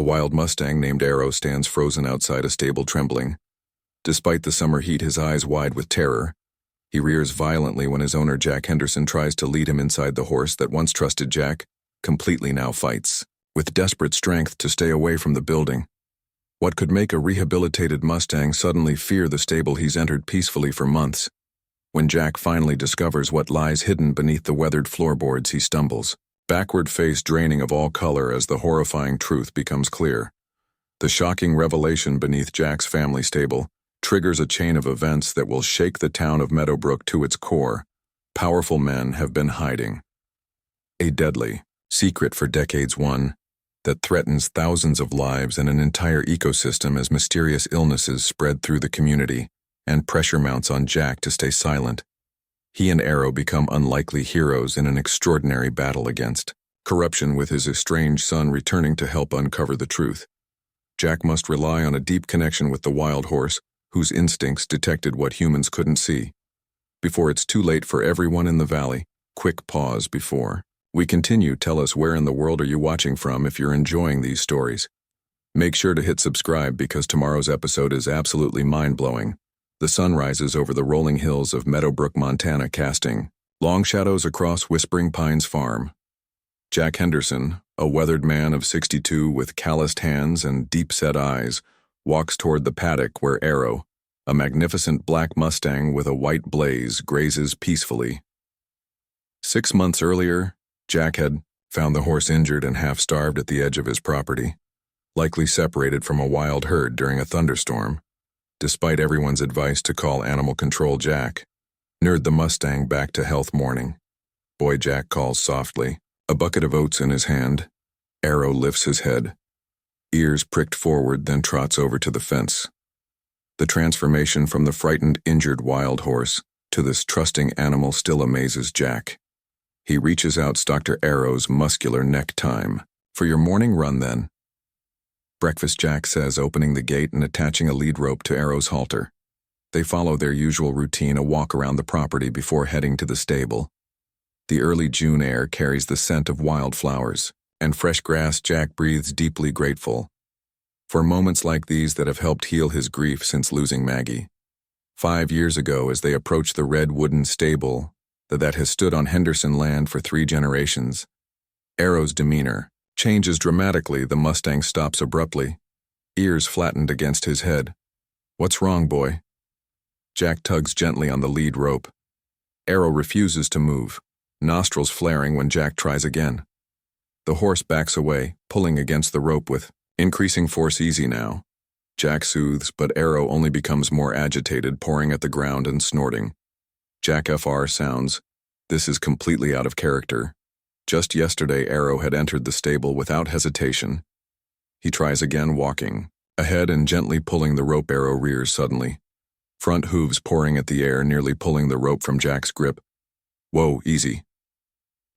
A wild Mustang named Arrow stands frozen outside a stable trembling. Despite the summer heat, his eyes wide with terror. He rears violently when his owner Jack Henderson tries to lead him inside. The horse that once trusted Jack completely now fights, with desperate strength, to stay away from the building. What could make a rehabilitated Mustang suddenly fear the stable he's entered peacefully for months? When Jack finally discovers what lies hidden beneath the weathered floorboards, he stumbles, backward face draining of all color as the horrifying truth becomes clear. The shocking revelation beneath Jack's family stable triggers a chain of events that will shake the town of Meadowbrook to its core. Powerful men have been hiding a deadly secret for decades, one that threatens thousands of lives and an entire ecosystem as mysterious illnesses spread through the community and pressure mounts on Jack to stay silent. He and Arrow become unlikely heroes in an extraordinary battle against corruption, with his estranged son returning to help uncover the truth. Jack must rely on a deep connection with the wild horse, whose instincts detected what humans couldn't see. Before it's too late for everyone in the valley, quick pause before we continue. Tell us, where in the world are you watching from if you're enjoying these stories? Make sure to hit subscribe because tomorrow's episode is absolutely mind-blowing. The sun rises over the rolling hills of Meadowbrook, Montana, casting long shadows across Whispering Pines Farm. Jack Henderson, a weathered man of 62 with calloused hands and deep-set eyes, walks toward the paddock where Arrow, a magnificent black Mustang with a white blaze, grazes peacefully. 6 months earlier, Jack had found the horse injured and half-starved at the edge of his property, likely separated from a wild herd during a thunderstorm. Despite everyone's advice to call animal control, Jack nursed the Mustang back to health. Morning. Boy, Jack calls softly, a bucket of oats in his hand. Arrow lifts his head, ears pricked forward, then trots over to the fence. The transformation from the frightened, injured wild horse to this trusting animal still amazes Jack. He reaches out Dr. Arrow's muscular neck. Time for your morning run, then. Breakfast, Jack says, opening the gate and attaching a lead rope to Arrow's halter. They follow their usual routine, a walk around the property before heading to the stable. The early June air carries the scent of wildflowers and fresh grass. Jack breathes deeply, grateful for moments like these that have helped heal his grief since losing Maggie 5 years ago. As they approach the red wooden stable that has stood on Henderson land for 3 generations, Arrow's demeanor changes dramatically. The Mustang stops abruptly, ears flattened against his head. What's wrong, boy? Jack tugs gently on the lead rope. Arrow refuses to move, nostrils flaring when Jack tries again. The horse backs away, pulling against the rope with increasing force. Easy now, Jack soothes, but Arrow only becomes more agitated, pawing at the ground and snorting. Jack FR sounds. This is completely out of character. Just yesterday, Arrow had entered the stable without hesitation. He tries again, walking ahead and gently pulling the rope. Arrow rears suddenly, front hooves pawing at the air, nearly pulling the rope from Jack's grip. Whoa, easy.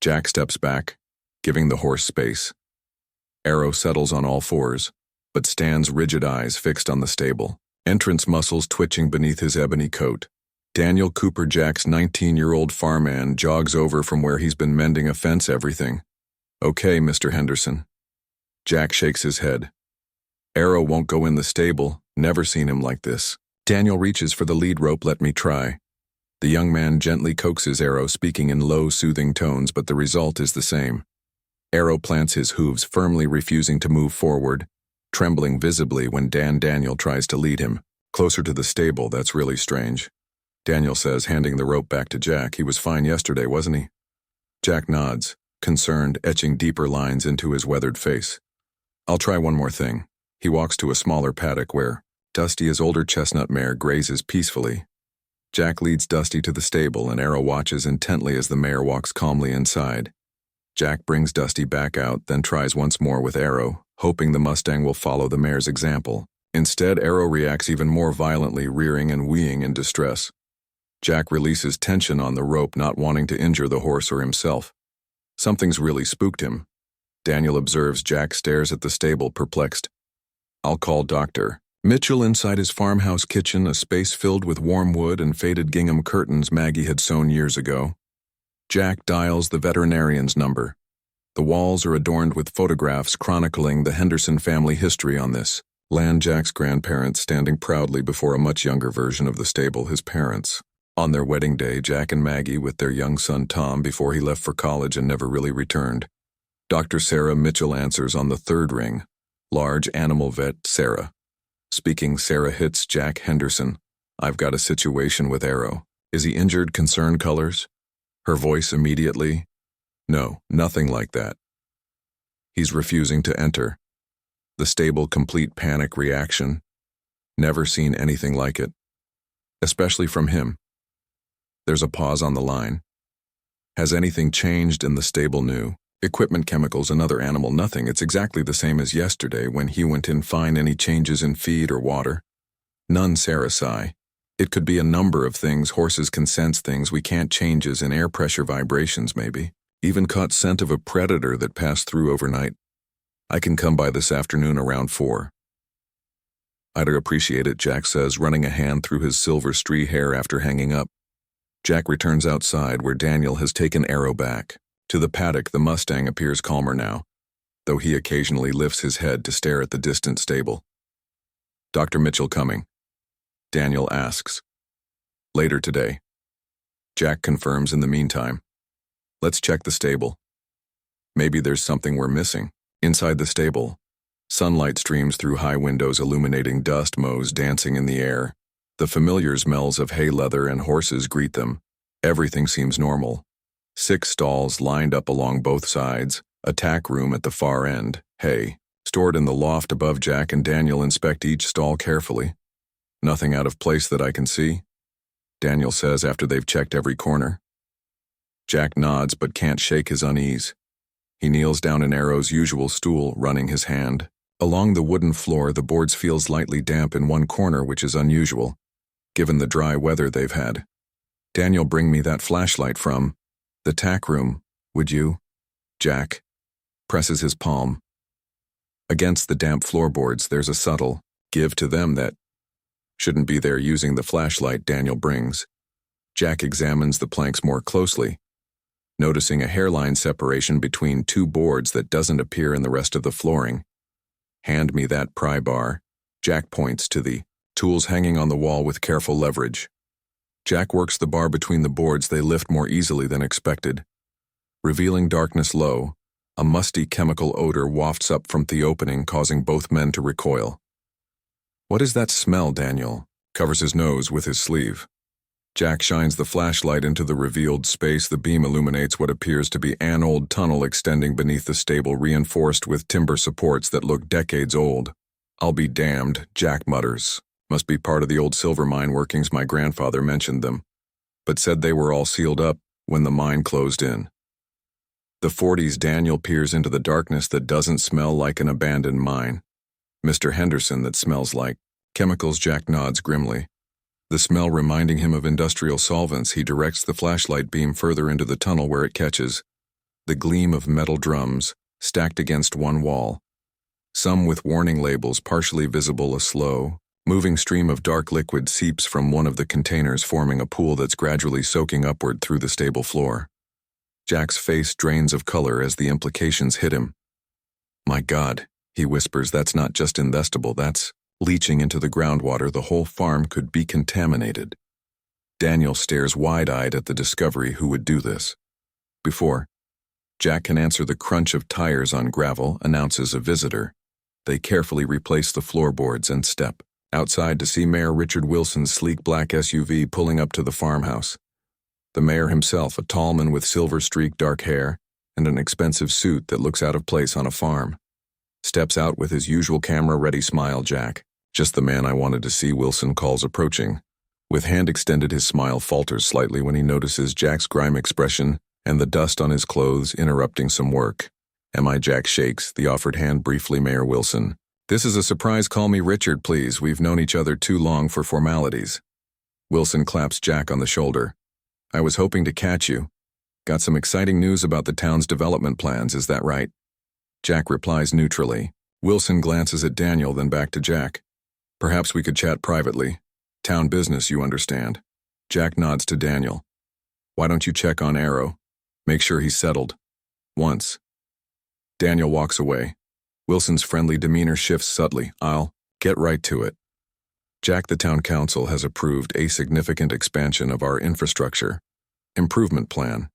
Jack steps back, giving the horse space. Arrow settles on all fours, but stands rigid, eyes fixed on the stable, entrance muscles twitching beneath his ebony coat. Daniel Cooper, Jack's 19-year-old farmhand, jogs over from where he's been mending a fence. Everything okay, Mr. Henderson? Jack shakes his head. Arrow won't go in the stable, never seen him like this. Daniel reaches for the lead rope. Let me try. The young man gently coaxes Arrow, speaking in low, soothing tones, but the result is the same. Arrow plants his hooves firmly, refusing to move forward, trembling visibly when Daniel tries to lead him closer to the stable. That's really strange, Daniel says, handing the rope back to Jack. He was fine yesterday, wasn't he? Jack nods, concerned, etching deeper lines into his weathered face. I'll try one more thing. He walks to a smaller paddock where Dusty, his older chestnut mare, grazes peacefully. Jack leads Dusty to the stable, and Arrow watches intently as the mare walks calmly inside. Jack brings Dusty back out, then tries once more with Arrow, hoping the Mustang will follow the mare's example. Instead, Arrow reacts even more violently, rearing and wheeing in distress. Jack releases tension on the rope, not wanting to injure the horse or himself. Something's really spooked him. Daniel observes. Jack stares at the stable, perplexed. I'll call Dr. Mitchell. Inside his farmhouse kitchen, a space filled with warm wood and faded gingham curtains Maggie had sewn years ago. Jack dials the veterinarian's number. The walls are adorned with photographs chronicling the Henderson family history on this land. Jack's grandparents standing proudly before a much younger version of the stable, his parents. On their wedding day, Jack and Maggie with their young son Tom before he left for college and never really returned. Dr. Sarah Mitchell answers on the third ring. Large animal vet Sarah. Speaking, Sarah hits Jack Henderson. I've got a situation with Arrow. Is he injured? Concern colors. Her voice immediately. No, nothing like that. He's refusing to enter. The stable, complete panic reaction. Never seen anything like it. Especially from him. There's a pause on the line. Has anything changed in the stable? New equipment, chemicals, another animal? Nothing. It's exactly the same as yesterday when he went in. Fine. Any changes in feed or water? None. Sarah sigh. It could be a number of things. Horses can sense things we can't. Changes in air pressure, vibrations maybe. Even caught scent of a predator that passed through overnight. I can come by this afternoon around 4. I'd appreciate it, Jack says, running a hand through his silver stray hair after hanging up. Jack returns outside where Daniel has taken Arrow back. To the paddock, the Mustang appears calmer now, though he occasionally lifts his head to stare at the distant stable. Dr. Mitchell coming? Daniel asks. Later today. Jack confirms in the meantime. Let's check the stable. Maybe there's something we're missing. Inside the stable, sunlight streams through high windows illuminating dust mows dancing in the air. The familiar smells of hay, leather, and horses greet them. Everything seems normal. 6 stalls lined up along both sides, a tack room at the far end, hay stored in the loft above. Jack and Daniel inspect each stall carefully. Nothing out of place that I can see, Daniel says after they've checked every corner. Jack nods but can't shake his unease. He kneels down in Arrow's usual stool, running his hand along the wooden floor. The boards feels lightly damp in one corner, which is unusual, given the dry weather they've had. Daniel, bring me that flashlight from the tack room, would you? Jack presses his palm against the damp floorboards. There's a subtle give to them that shouldn't be there. Using the flashlight Daniel brings, Jack examines the planks more closely, noticing a hairline separation between 2 boards that doesn't appear in the rest of the flooring. Hand me that pry bar. Jack points to the tools hanging on the wall with careful leverage. Jack works the bar between the boards. They lift more easily than expected. Revealing darkness low, a musty chemical odor wafts up from the opening, causing both men to recoil. What is that smell? Daniel covers his nose with his sleeve. Jack shines the flashlight into the revealed space. The beam illuminates what appears to be an old tunnel extending beneath the stable, reinforced with timber supports that look decades old. I'll be damned, Jack mutters. Must be part of the old silver mine workings. My grandfather mentioned them, but said they were all sealed up when the mine closed in. The 40s. Daniel peers into the darkness. That doesn't smell like an abandoned mine. Mr. Henderson, that smells like chemicals. Jack nods grimly. The smell reminding him of industrial solvents. He directs the flashlight beam further into the tunnel where it catches the gleam of metal drums stacked against one wall, some with warning labels partially visible. A slow, moving stream of dark liquid seeps from one of the containers, forming a pool that's gradually soaking upward through the stable floor. Jack's face drains of color as the implications hit him. My God, he whispers, that's not just ingestible, that's leaching into the groundwater. The whole farm could be contaminated. Daniel stares wide-eyed at the discovery. Who would do this? Before Jack can answer, the crunch of tires on gravel announces a visitor. They carefully replace the floorboards and step outside to see Mayor Richard Wilson's sleek black SUV pulling up to the farmhouse. The mayor himself, a tall man with silver-streaked dark hair and an expensive suit that looks out of place on a farm, steps out with his usual camera-ready smile. Jack, just the man I wanted to see, Wilson calls, approaching. With hand extended, his smile falters slightly when he notices Jack's grime expression and the dust on his clothes interrupting some work. Am I? Jack shakes the offered hand briefly. Mayor Wilson, this is a surprise. Call me Richard, please. We've known each other too long for formalities. Wilson claps Jack on the shoulder. I was hoping to catch you. Got some exciting news about the town's development plans, is that right? Jack replies neutrally. Wilson glances at Daniel, then back to Jack. Perhaps we could chat privately. Town business, you understand. Jack nods to Daniel. Why don't you check on Arrow? Make sure he's settled. Once. Daniel walks away. Wilson's friendly demeanor shifts subtly. I'll get right to it. Jack, the town council has approved a significant expansion of our infrastructure improvement plan.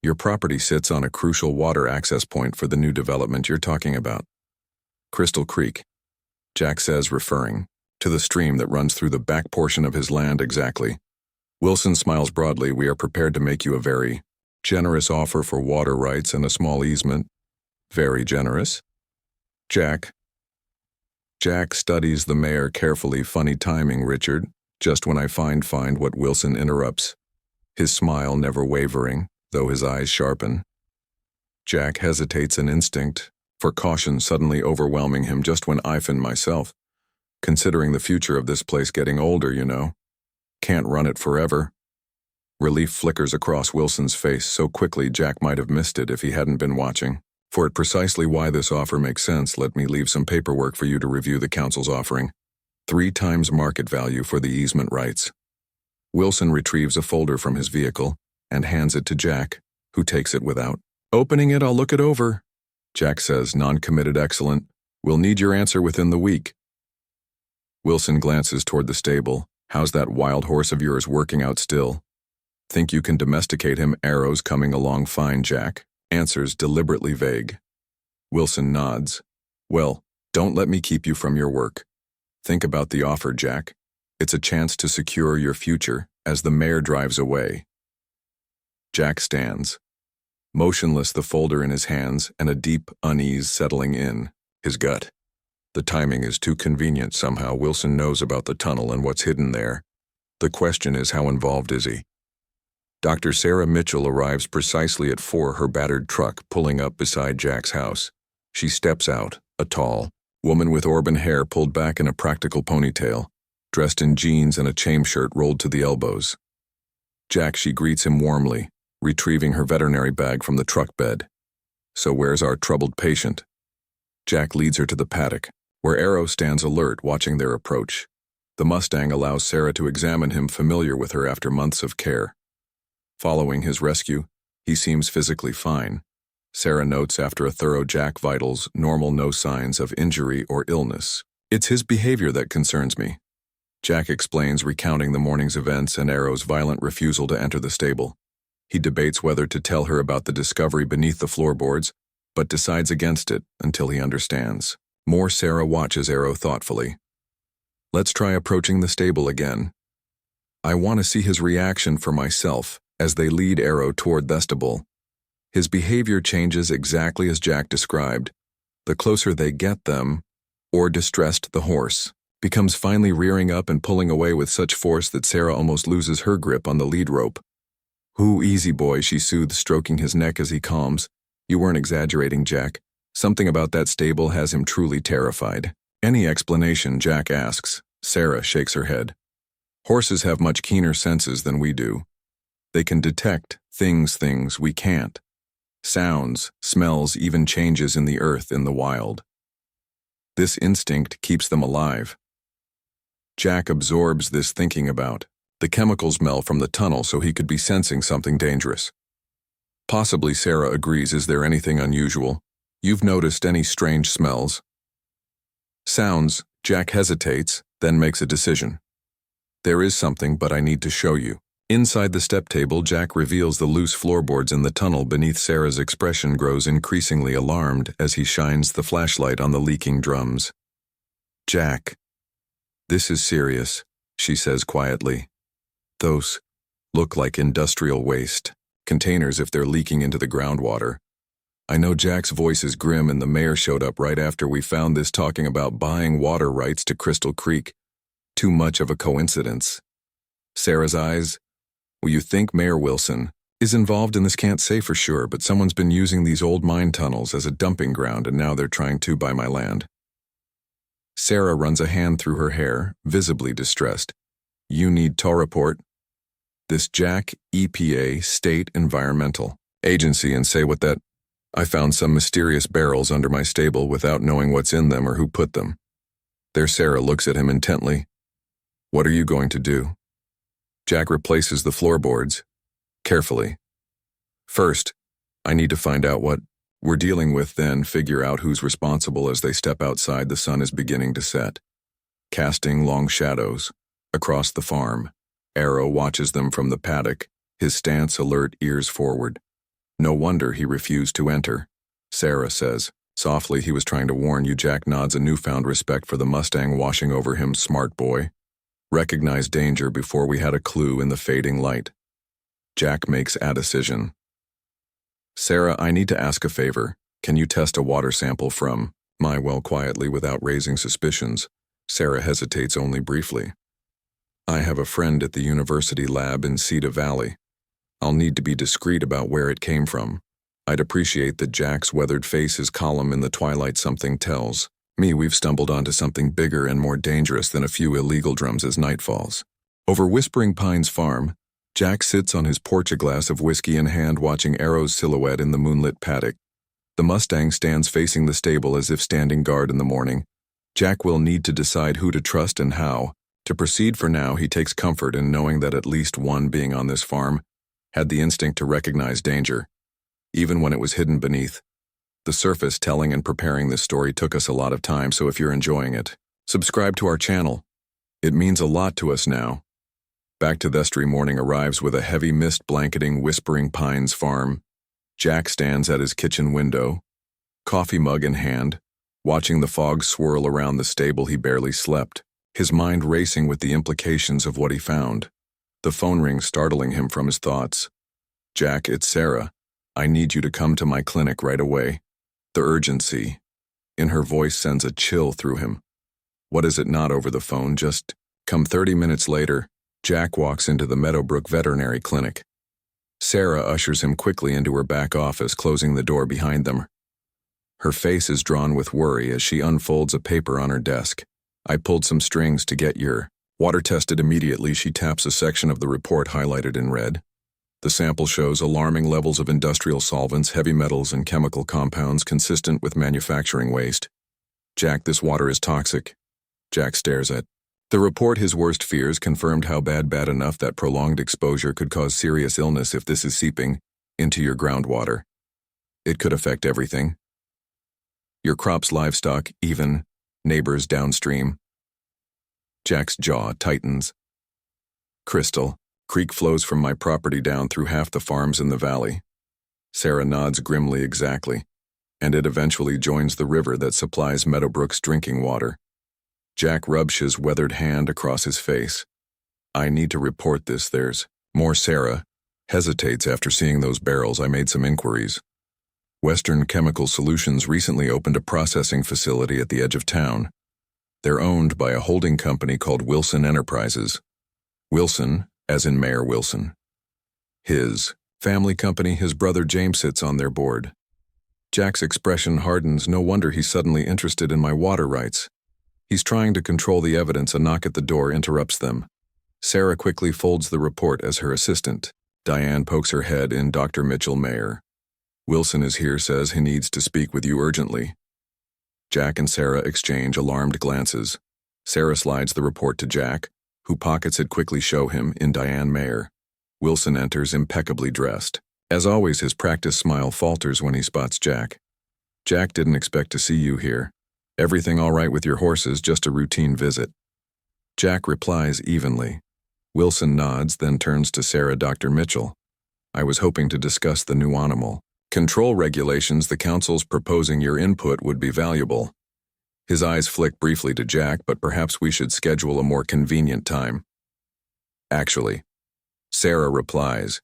Your property sits on a crucial water access point for the new development you're talking about. Crystal Creek, Jack says, referring to the stream that runs through the back portion of his land. Exactly. Wilson smiles broadly. We are prepared to make you a very generous offer for water rights and a small easement. Very generous? Jack studies the mayor carefully. Funny timing, Richard. Just when I find what Wilson interrupts, his smile never wavering, though his eyes sharpen. Jack hesitates, an instinct for caution suddenly overwhelming him. Just when I find myself considering the future of this place, getting older, you know. Can't run it forever. Relief flickers across Wilson's face so quickly Jack might have missed it if he hadn't been watching. For it precisely why this offer makes sense, let me leave some paperwork for you to review. The council's offering 3 times market value for the easement rights. Wilson retrieves a folder from his vehicle and hands it to Jack, who takes it without opening it. I'll look it over, Jack says, non-committed. Excellent. We'll need your answer within the week. Wilson glances toward the stable. How's that wild horse of yours working out still? Think you can domesticate him? Arrows coming along fine, Jack answers, deliberately vague. Wilson nods. Well, don't let me keep you from your work. Think about the offer, Jack. It's a chance to secure your future. As the mayor drives away, Jack stands, motionless, the folder in his hands and a deep unease settling in his gut. The timing is too convenient. Somehow Wilson knows about the tunnel and what's hidden there. The question is, how involved is he? Dr. Sarah Mitchell arrives precisely at 4, her battered truck pulling up beside Jack's house. She steps out, a tall woman with auburn hair pulled back in a practical ponytail, dressed in jeans and a chain shirt rolled to the elbows. Jack, she greets him warmly, retrieving her veterinary bag from the truck bed. So where's our troubled patient? Jack leads her to the paddock, where Arrow stands alert, watching their approach. The Mustang allows Sarah to examine him, familiar with her after months of care. Following his rescue, he seems physically fine. Sarah notes after a thorough Jack vitals, normal, no signs of injury or illness. It's his behavior that concerns me, Jack explains, recounting the morning's events and Arrow's violent refusal to enter the stable. He debates whether to tell her about the discovery beneath the floorboards, but decides against it until he understands more. Sarah watches Arrow thoughtfully. Let's try approaching the stable again. I want to see his reaction for myself. As they lead Arrow toward the vestibule, his behavior changes exactly as Jack described. The closer they get them, or distressed, the horse becomes finally rearing up and pulling away with such force that Sarah almost loses her grip on the lead rope. Ooh, easy boy, she soothes, stroking his neck as he calms. You weren't exaggerating, Jack. Something about that stable has him truly terrified. Any explanation? Jack asks. Sarah shakes her head. Horses have much keener senses than we do. They can detect things we can't. Sounds, smells, even changes in the earth, in the wild. This instinct keeps them alive. Jack absorbs this, thinking about the chemical smell from the tunnel, so he could be sensing something dangerous. Possibly, Sarah agrees. Is there anything unusual? You've noticed any strange smells? Sounds. Jack hesitates, then makes a decision. There is something, but I need to show you. Inside the step table, Jack reveals the loose floorboards in the tunnel beneath. Sarah's expression grows increasingly alarmed as he shines the flashlight on the leaking drums. Jack, this is serious, she says quietly. Those look like industrial waste containers if they're leaking into the groundwater. I know. Jack's voice is grim, and the mayor showed up right after we found this, talking about buying water rights to Crystal Creek. Too much of a coincidence. Sarah's eyes. Well, you think Mayor Wilson is involved in this? Can't say for sure, but someone's been using these old mine tunnels as a dumping ground, and now they're trying to buy my land. Sarah runs a hand through her hair, visibly distressed. You need to report this Jack, EPA, State Environmental Agency, and say what that. I found some mysterious barrels under my stable without knowing what's in them or who put them. There. Sarah looks at him intently. What are you going to do? Jack replaces the floorboards carefully. First, I need to find out what We're dealing with then figure out who's responsible as they step outside. The sun is beginning to set, casting long shadows across the farm. Arrow watches them from the paddock, his stance alert, ears forward. No wonder he refused to enter. Sarah says, softly, he was trying to warn you. Jack nods, a newfound respect for the Mustang washing over him. Smart boy. Recognized danger before we had a clue in the fading light. Jack makes a decision. Sarah, I need to ask a favor. Can you test a water sample from my well? Quietly, without raising suspicions. Sarah hesitates only briefly. I have a friend at the university lab in Cedar Valley. I'll need to be discreet about where it came from. I'd appreciate that. Jack's weathered face is calm in the twilight. Something tells me we've stumbled onto something bigger and more dangerous than a few illegal drums. As night falls over Whispering Pines farm, Jack sits on his porch, a glass of whiskey in hand, watching Arrow's silhouette in the moonlit paddock. The Mustang stands facing the stable as if standing guard in the morning. Jack will need to decide who to trust and how to proceed. For now, he takes comfort in knowing that at least one being on this farm had the instinct to recognize danger, even when it was hidden beneath the surface. Telling and preparing this story took us a lot of time, so if you're enjoying it, subscribe to our channel. It means a lot to us now. Back to Vestry. Morning arrives with a heavy mist blanketing Whispering Pines farm. Jack stands at his kitchen window, coffee mug in hand, watching the fog swirl around the stable. He barely slept, his mind racing with the implications of what he found. The phone rings, startling him from his thoughts. Jack, it's Sarah. I need you to come to my clinic right away. The urgency in her voice sends a chill through him. What is it? Not over the phone, just come. 30 minutes later, Jack walks into the Meadowbrook veterinary clinic. Sarah ushers him quickly into her back office, closing the door behind them. Her face is drawn with worry as she unfolds a paper on her desk. I pulled some strings to get your water tested immediately. She taps a section of the report highlighted in red. The sample shows alarming levels of industrial solvents, heavy metals, and chemical compounds consistent with manufacturing waste. Jack, this water is toxic. Jack stares at the report. His worst fears confirmed. How bad? Bad enough that prolonged exposure could cause serious illness. If this is seeping into your groundwater, it could affect everything. Your crops, livestock, even neighbors downstream. Jack's jaw tightens. Crystal Creek flows from my property down through half the farms in the valley. Sarah nods grimly. Exactly. And it eventually joins the river that supplies Meadowbrook's drinking water. Jack rubs his weathered hand across his face. I need to report this. There's more. Sarah hesitates after seeing those barrels. I made some inquiries. Western Chemical Solutions recently opened a processing facility at the edge of town. They're owned by a holding company called Wilson Enterprises. Wilson, as in Mayor Wilson. His family company. His brother James sits on their board. Jack's expression hardens. No wonder he's suddenly interested in my water rights. He's trying to control the evidence. A knock at the door interrupts them. Sarah quickly folds the report as her assistant. Diane pokes her head in. Dr. Mitchell, Mayor Wilson is here, says he needs to speak with you urgently. Jack and Sarah exchange alarmed glances. Sarah slides the report to Jack, who pockets it. Quickly show him in. Diane, Mayor Wilson enters, impeccably dressed. As always, his practiced smile falters when he spots Jack. Jack, didn't expect to see you here. Everything all right with your horses? Just a routine visit. Jack replies evenly. Wilson nods, then turns to Sarah. Dr. Mitchell, I was hoping to discuss the new animal control regulations. The council's proposing your input would be valuable. His eyes flick briefly to Jack, but perhaps we should schedule a more convenient time. Actually, Sarah replies,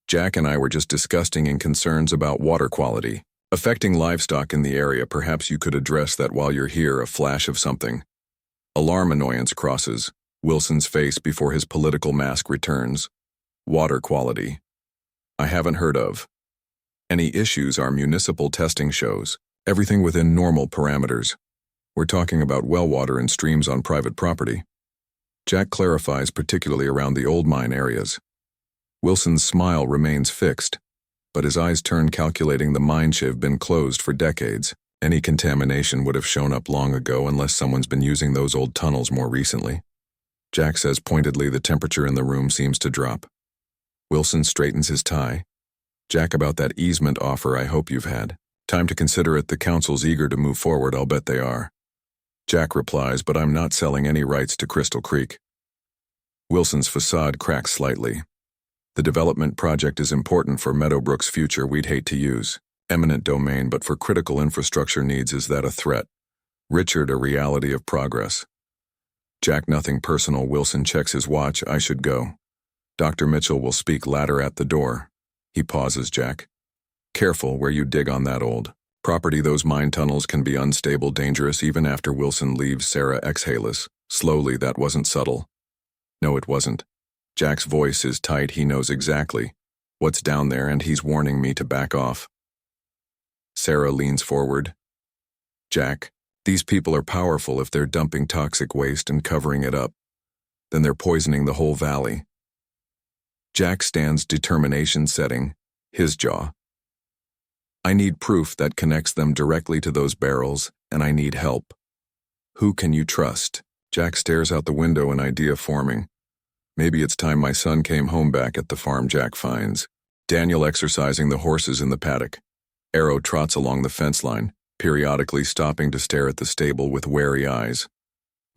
Jack and I were just discussing concerns about water quality affecting livestock in the area. Perhaps you could address that while you're here. A flash of something. Alarm annoyance crosses Wilson's face before his political mask returns. Water quality. I haven't heard of any issues. Our municipal testing shows everything within normal parameters. We're talking about well water and streams on private property. Jack clarifies, particularly around the old mine areas. Wilson's smile remains fixed, but his eyes turn, calculating. The mines have been closed for decades. Any contamination would have shown up long ago unless someone's been using those old tunnels more recently. Jack says pointedly. The temperature in the room seems to drop. Wilson straightens his tie. Jack, about that easement offer I hope you've had. Time to consider it. The council's eager to move forward, I'll bet they are. Jack replies, but I'm not selling any rights to Crystal Creek. Wilson's facade cracks slightly. The development project is important for Meadowbrook's future. We'd hate to use eminent domain, but for critical infrastructure needs, is that a threat? Richard, a reality of progress. Jack, nothing personal. Wilson checks his watch. I should go. Dr. Mitchell will speak later at the door. He pauses. Jack, careful where you dig on that old property. Those mine tunnels can be unstable, dangerous. Even after Wilson leaves, Sarah exhales. Slowly. That wasn't subtle. No, it wasn't. Jack's voice is tight. He knows exactly what's down there, and he's warning me to back off. Sarah leans forward. Jack, these people are powerful. If they're dumping toxic waste and covering it up, then they're poisoning the whole valley. Jack stands, determination setting his jaw. I need proof that connects them directly to those barrels, and I need help. Who can you trust? Jack stares out the window, an idea forming. Maybe it's time my son came home. Back at the farm, Jack finds Daniel exercising the horses in the paddock. Arrow trots along the fence line, periodically stopping to stare at the stable with wary eyes.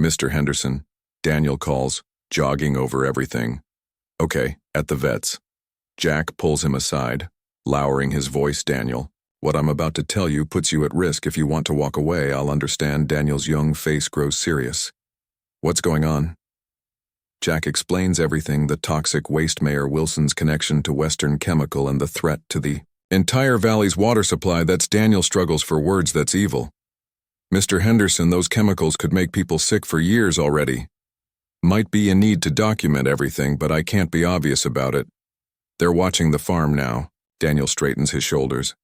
Mr. Henderson, Daniel calls, jogging over everything. Okay, at the vet's. Jack pulls him aside, lowering his voice. Daniel, what I'm about to tell you puts you at risk. If you want to walk away, I'll understand. Daniel's young face grows serious. What's going on? Jack explains everything, the toxic waste, Mayor Wilson's connection to Western Chemical, and the threat to the entire valley's water supply. That's Daniel struggles for words. That's evil. Mr. Henderson, those chemicals could make people sick for years already. Might be a need to document everything, but I can't be obvious about it. They're watching the farm now. Daniel straightens his shoulders.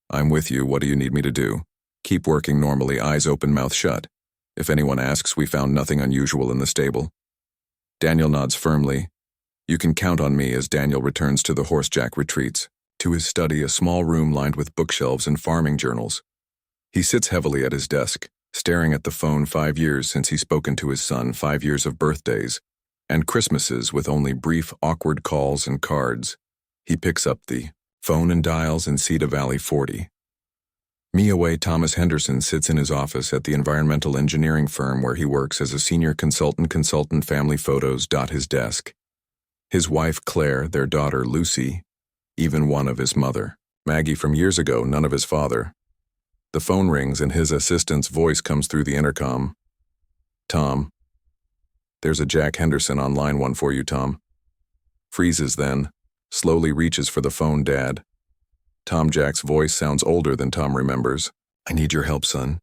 I'm with you. What do you need me to do? Keep working normally, eyes open, mouth shut. If anyone asks, we found nothing unusual in the stable. Daniel nods firmly. You can count on me. As Daniel returns to the horse, Jack retreats to his study, a small room lined with bookshelves and farming journals. He sits heavily at his desk, staring at the phone. 5 years since he's spoken to his son, 5 years of birthdays and Christmases with only brief, awkward calls and cards. He picks up the phone and dials in Cedar Valley 40. Meaway. Thomas Henderson sits in his office at the environmental engineering firm where he works as a senior consultant. Family photos dot his desk. His wife Claire, their daughter Lucy, even one of his mother, Maggie from years ago, none of his father. The phone rings and his assistant's voice comes through the intercom. Tom. There's a Jack Henderson on line 1 for you, Tom. Freezes, then slowly reaches for the phone. Dad. Tom. Jack's voice sounds older than Tom remembers. I need your help, son.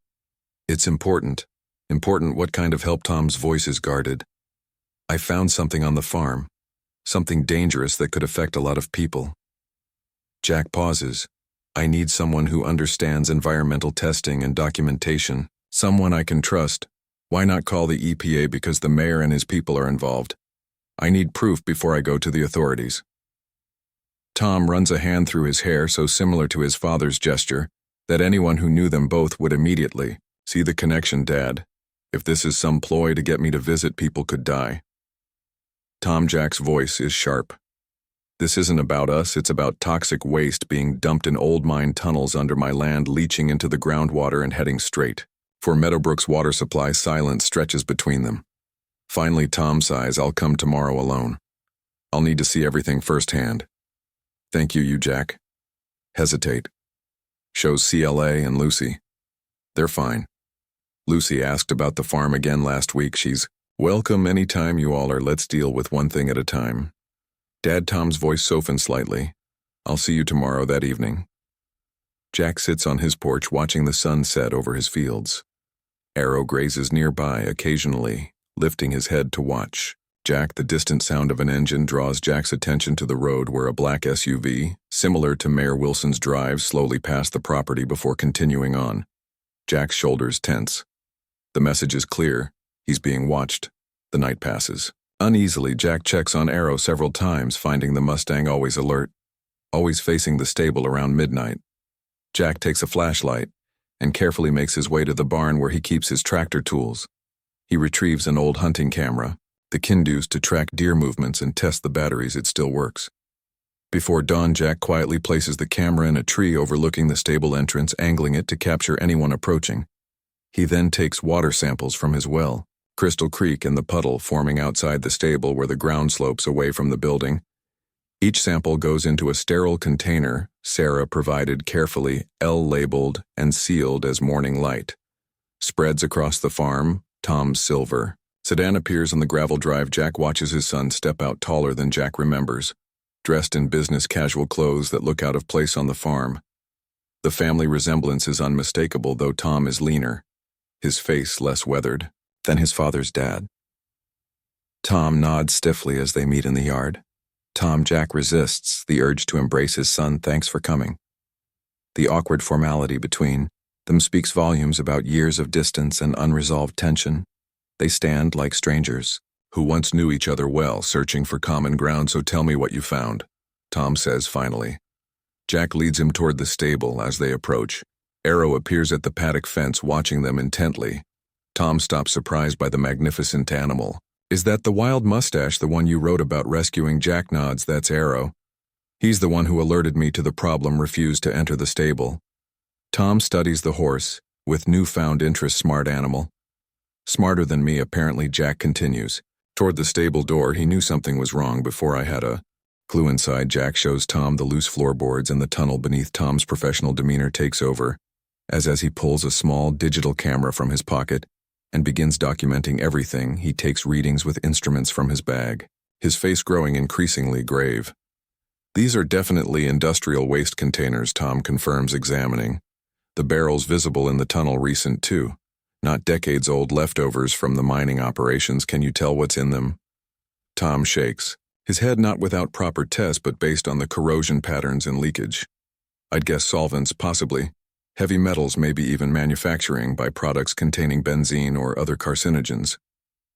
It's important. Important? What kind of help? Tom's voice is guarded. I found something on the farm. Something dangerous that could affect a lot of people. Jack pauses. I need someone who understands environmental testing and documentation. Someone I can trust. Why not call the EPA? Because the mayor and his people are involved. I need proof before I go to the authorities. Tom runs a hand through his hair, so similar to his father's gesture that anyone who knew them both would immediately see the connection. Dad, if this is some ploy to get me to visit, people could die. Tom. Jack's voice is sharp. This isn't about us, it's about toxic waste being dumped in old mine tunnels under my land, leaching into the groundwater and heading straight for Meadowbrook's water supply. Silence stretches between them. Finally, Tom sighs. I'll come tomorrow alone. I'll need to see everything firsthand. Thank you, Jack. Hesitate. Shows CLA and Lucy. They're fine. Lucy asked about the farm again last week. She's welcome anytime you all are. Let's deal with one thing at a time. Dad. Tom's voice softened slightly. I'll see you tomorrow that evening. Jack sits on his porch watching the sun set over his fields. Arrow grazes nearby, occasionally lifting his head to watch. Jack. The distant sound of an engine draws Jack's attention to the road where a black SUV, similar to Mayor Wilson's, drives slowly past the property before continuing on. Jack's shoulders tense. The message is clear. He's being watched. The night passes. Uneasily, Jack checks on Arrow several times, finding the Mustang always alert, always facing the stable around midnight. Jack takes a flashlight and carefully makes his way to the barn where he keeps his tractor tools. He retrieves an old hunting camera, the Kindus, to track deer movements and test the batteries. It still works. Before dawn, Jack quietly places the camera in a tree overlooking the stable entrance, angling it to capture anyone approaching. He then takes water samples from his well, Crystal Creek, and the puddle forming outside the stable where the ground slopes away from the building. Each sample goes into a sterile container Sarah provided, carefully L-labeled and sealed as morning light. Spreads across the farm, Tom's silver sedan appears on the gravel drive. Jack watches his son step out, taller than Jack remembers, dressed in business casual clothes that look out of place on the farm. The family resemblance is unmistakable, though Tom is leaner, his face less weathered than his father's dad. Tom nods stiffly as they meet in the yard. Jack resists the urge to embrace his son. "Thanks for coming." The awkward formality between them speaks volumes about years of distance and unresolved tension. They stand like strangers who once knew each other well, searching for common ground. "So tell me what you found," Tom says finally. Jack leads him toward the stable. As they approach, Arrow appears at the paddock fence, watching them intently. Tom stops, surprised by the magnificent animal. "Is that the wild mustache, the one you wrote about rescuing?" Jack nods. "That's Arrow. He's the one who alerted me to the problem, refused to enter the stable." Tom studies the horse with newfound interest. "Smart animal." "Smarter than me, apparently," Jack continues. Toward the stable door. "He knew something was wrong before I had a clue." Inside, Jack shows Tom the loose floorboards and the tunnel beneath. Tom's professional demeanor takes over as he pulls a small digital camera from his pocket and begins documenting everything. He takes readings with instruments from his bag, his face growing increasingly grave. "These are definitely industrial waste containers," Tom confirms, examining. "The barrels visible in the tunnel recent too, not decades-old leftovers from the mining operations. Can you tell what's in them?" Tom shakes his head, not without proper tests, but based on the corrosion patterns and leakage. "I'd guess solvents, possibly. Heavy metals, maybe even manufacturing byproducts containing benzene or other carcinogens."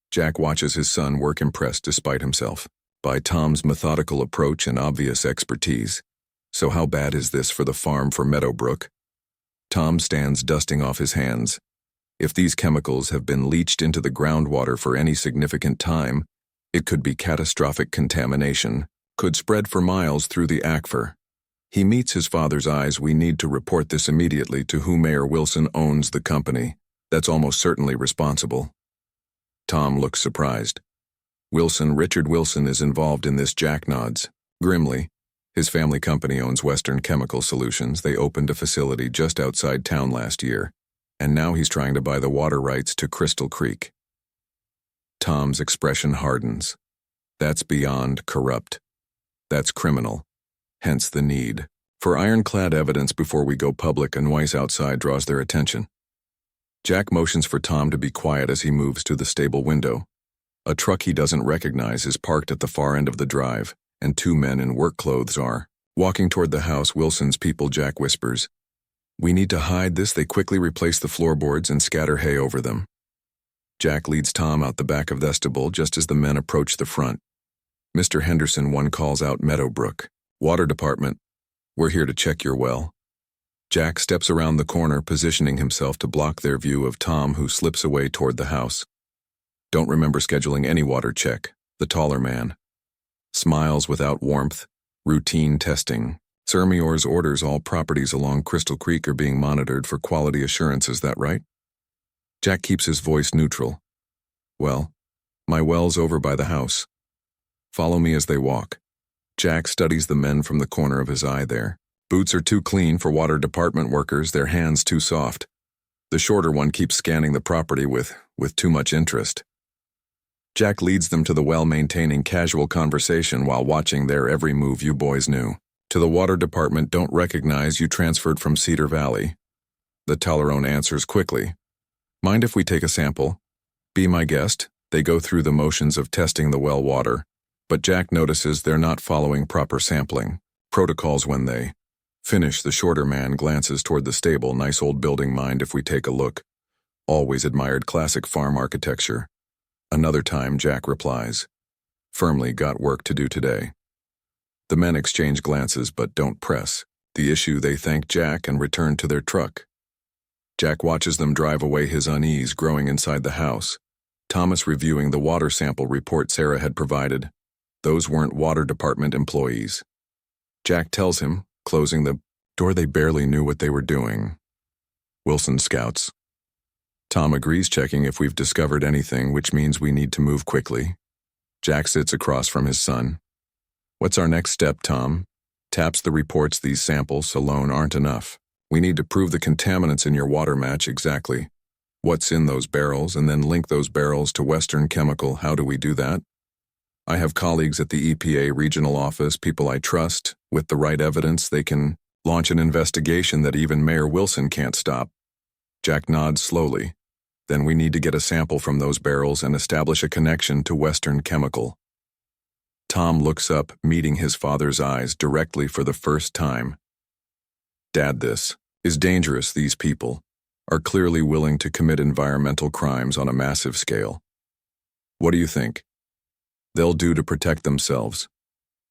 Jack watches his son work, impressed despite himself by Tom's methodical approach and obvious expertise. "So how bad is this for the farm, for Meadowbrook?" Tom stands, dusting off his hands. "If these chemicals have been leached into the groundwater for any significant time, it could be catastrophic contamination, could spread for miles through the aquifer." He meets his father's eyes. "We need to report this immediately. To who?" "Mayor Wilson owns the company. That's almost certainly responsible." Tom looks surprised. "Wilson, Richard Wilson, is involved in this?" Jack nods grimly. His family company owns Western Chemical Solutions. They opened a facility just outside town last year, and now he's trying to buy the water rights to Crystal Creek. Tom's expression hardens. "That's beyond corrupt. That's criminal. Hence the need for ironclad evidence before we go public." A noise outside draws their attention. Jack motions for Tom to be quiet as he moves to the stable window. A truck he doesn't recognize is parked at the far end of the drive, and two men in work clothes are walking toward the house. "Wilson's people," Jack whispers. "We need to hide this." They quickly replace the floorboards and scatter hay over them. Jack leads Tom out the back of the vestibule just as the men approach the front. "Mr. Henderson," one calls out. "Meadowbrook Water Department. We're here to check your well." Jack steps around the corner, positioning himself to block their view of Tom, who slips away toward the house. "Don't remember scheduling any water check," the taller man smiles without warmth. "Routine testing. Sir Mayor's orders. All properties along Crystal Creek are being monitored for quality assurance. Is that right?" Jack keeps his voice neutral. "Well, my well's over by the house. Follow me." As they walk, Jack studies the men from the corner of his eye. Their boots are too clean for water department workers, their hands too soft. The shorter one keeps scanning the property with too much interest. Jack leads them to the well, maintaining casual conversation while watching their every move. "You boys new to the water department. Don't recognize you. Transferred from Cedar Valley." The Talerone answers quickly. "Mind if we take a sample?" "Be my guest." They go through the motions of testing the well water, but Jack notices they're not following proper sampling protocols. When they finish, the shorter man glances toward the stable. "Nice old building. Mind if we take a look?" "Always admired classic farm architecture." "Another time," Jack replies firmly. "Got work to do today." The men exchange glances but don't press the issue. They thank Jack and return to their truck. Jack watches them drive away, his unease growing inside the house. Thomas reviewing the water sample report Sarah had provided. Those weren't water department employees. Jack tells him, closing the door. They barely knew what they were doing. Wilson scouts. Tom agrees, checking if we've discovered anything, which means we need to move quickly. Jack sits across from his son. What's our next step, Tom? Taps the reports. These samples alone aren't enough. We need to prove the contaminants in your water match exactly what's in those barrels and then link those barrels to Western Chemical. How do we do that? I have colleagues at the EPA regional office, people I trust. With the right evidence, they can launch an investigation that even Mayor Wilson can't stop. Jack nods slowly. Then we need to get a sample from those barrels and establish a connection to Western Chemical. Tom looks up, meeting his father's eyes directly for the first time. Dad, this is dangerous. These people are clearly willing to commit environmental crimes on a massive scale. What do you think they'll do to protect themselves?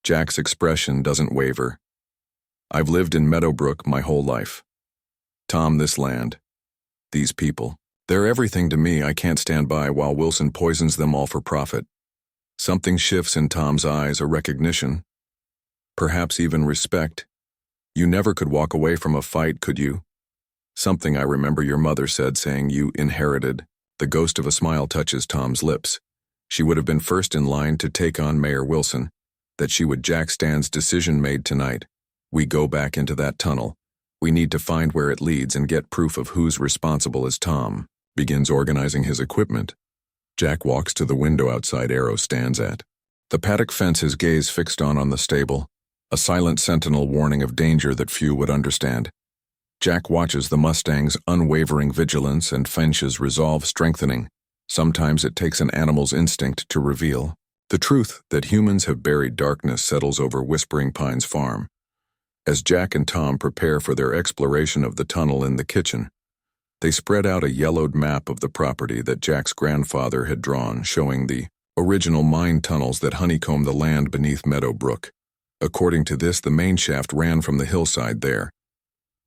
Jack's expression doesn't waver. I've lived in Meadowbrook my whole life. Tom, this land, these people, they're everything to me. I can't stand by while Wilson poisons them all for profit. Something shifts in Tom's eyes, a recognition, perhaps even respect. You never could walk away from a fight, could you? Something I remember your mother said, saying you inherited. The ghost of a smile touches Tom's lips. She would have been first in line to take on Mayor Wilson. That she would. Jack stands. Decision made tonight. We go back into that tunnel. We need to find where it leads and get proof of who's responsible. As Tom begins organizing his equipment, Jack walks to the window outside Arrow stands at. The paddock fence, his gaze fixed on the stable, a silent sentinel warning of danger that few would understand. Jack watches the Mustang's unwavering vigilance and Finch's resolve strengthening. Sometimes it takes an animal's instinct to reveal. The truth that humans have buried darkness settles over Whispering Pines Farm. As Jack and Tom prepare for their exploration of the tunnel in the kitchen, they spread out a yellowed map of the property that Jack's grandfather had drawn, showing the original mine tunnels that honeycomb the land beneath Meadowbrook. According to this, the main shaft ran from the hillside there.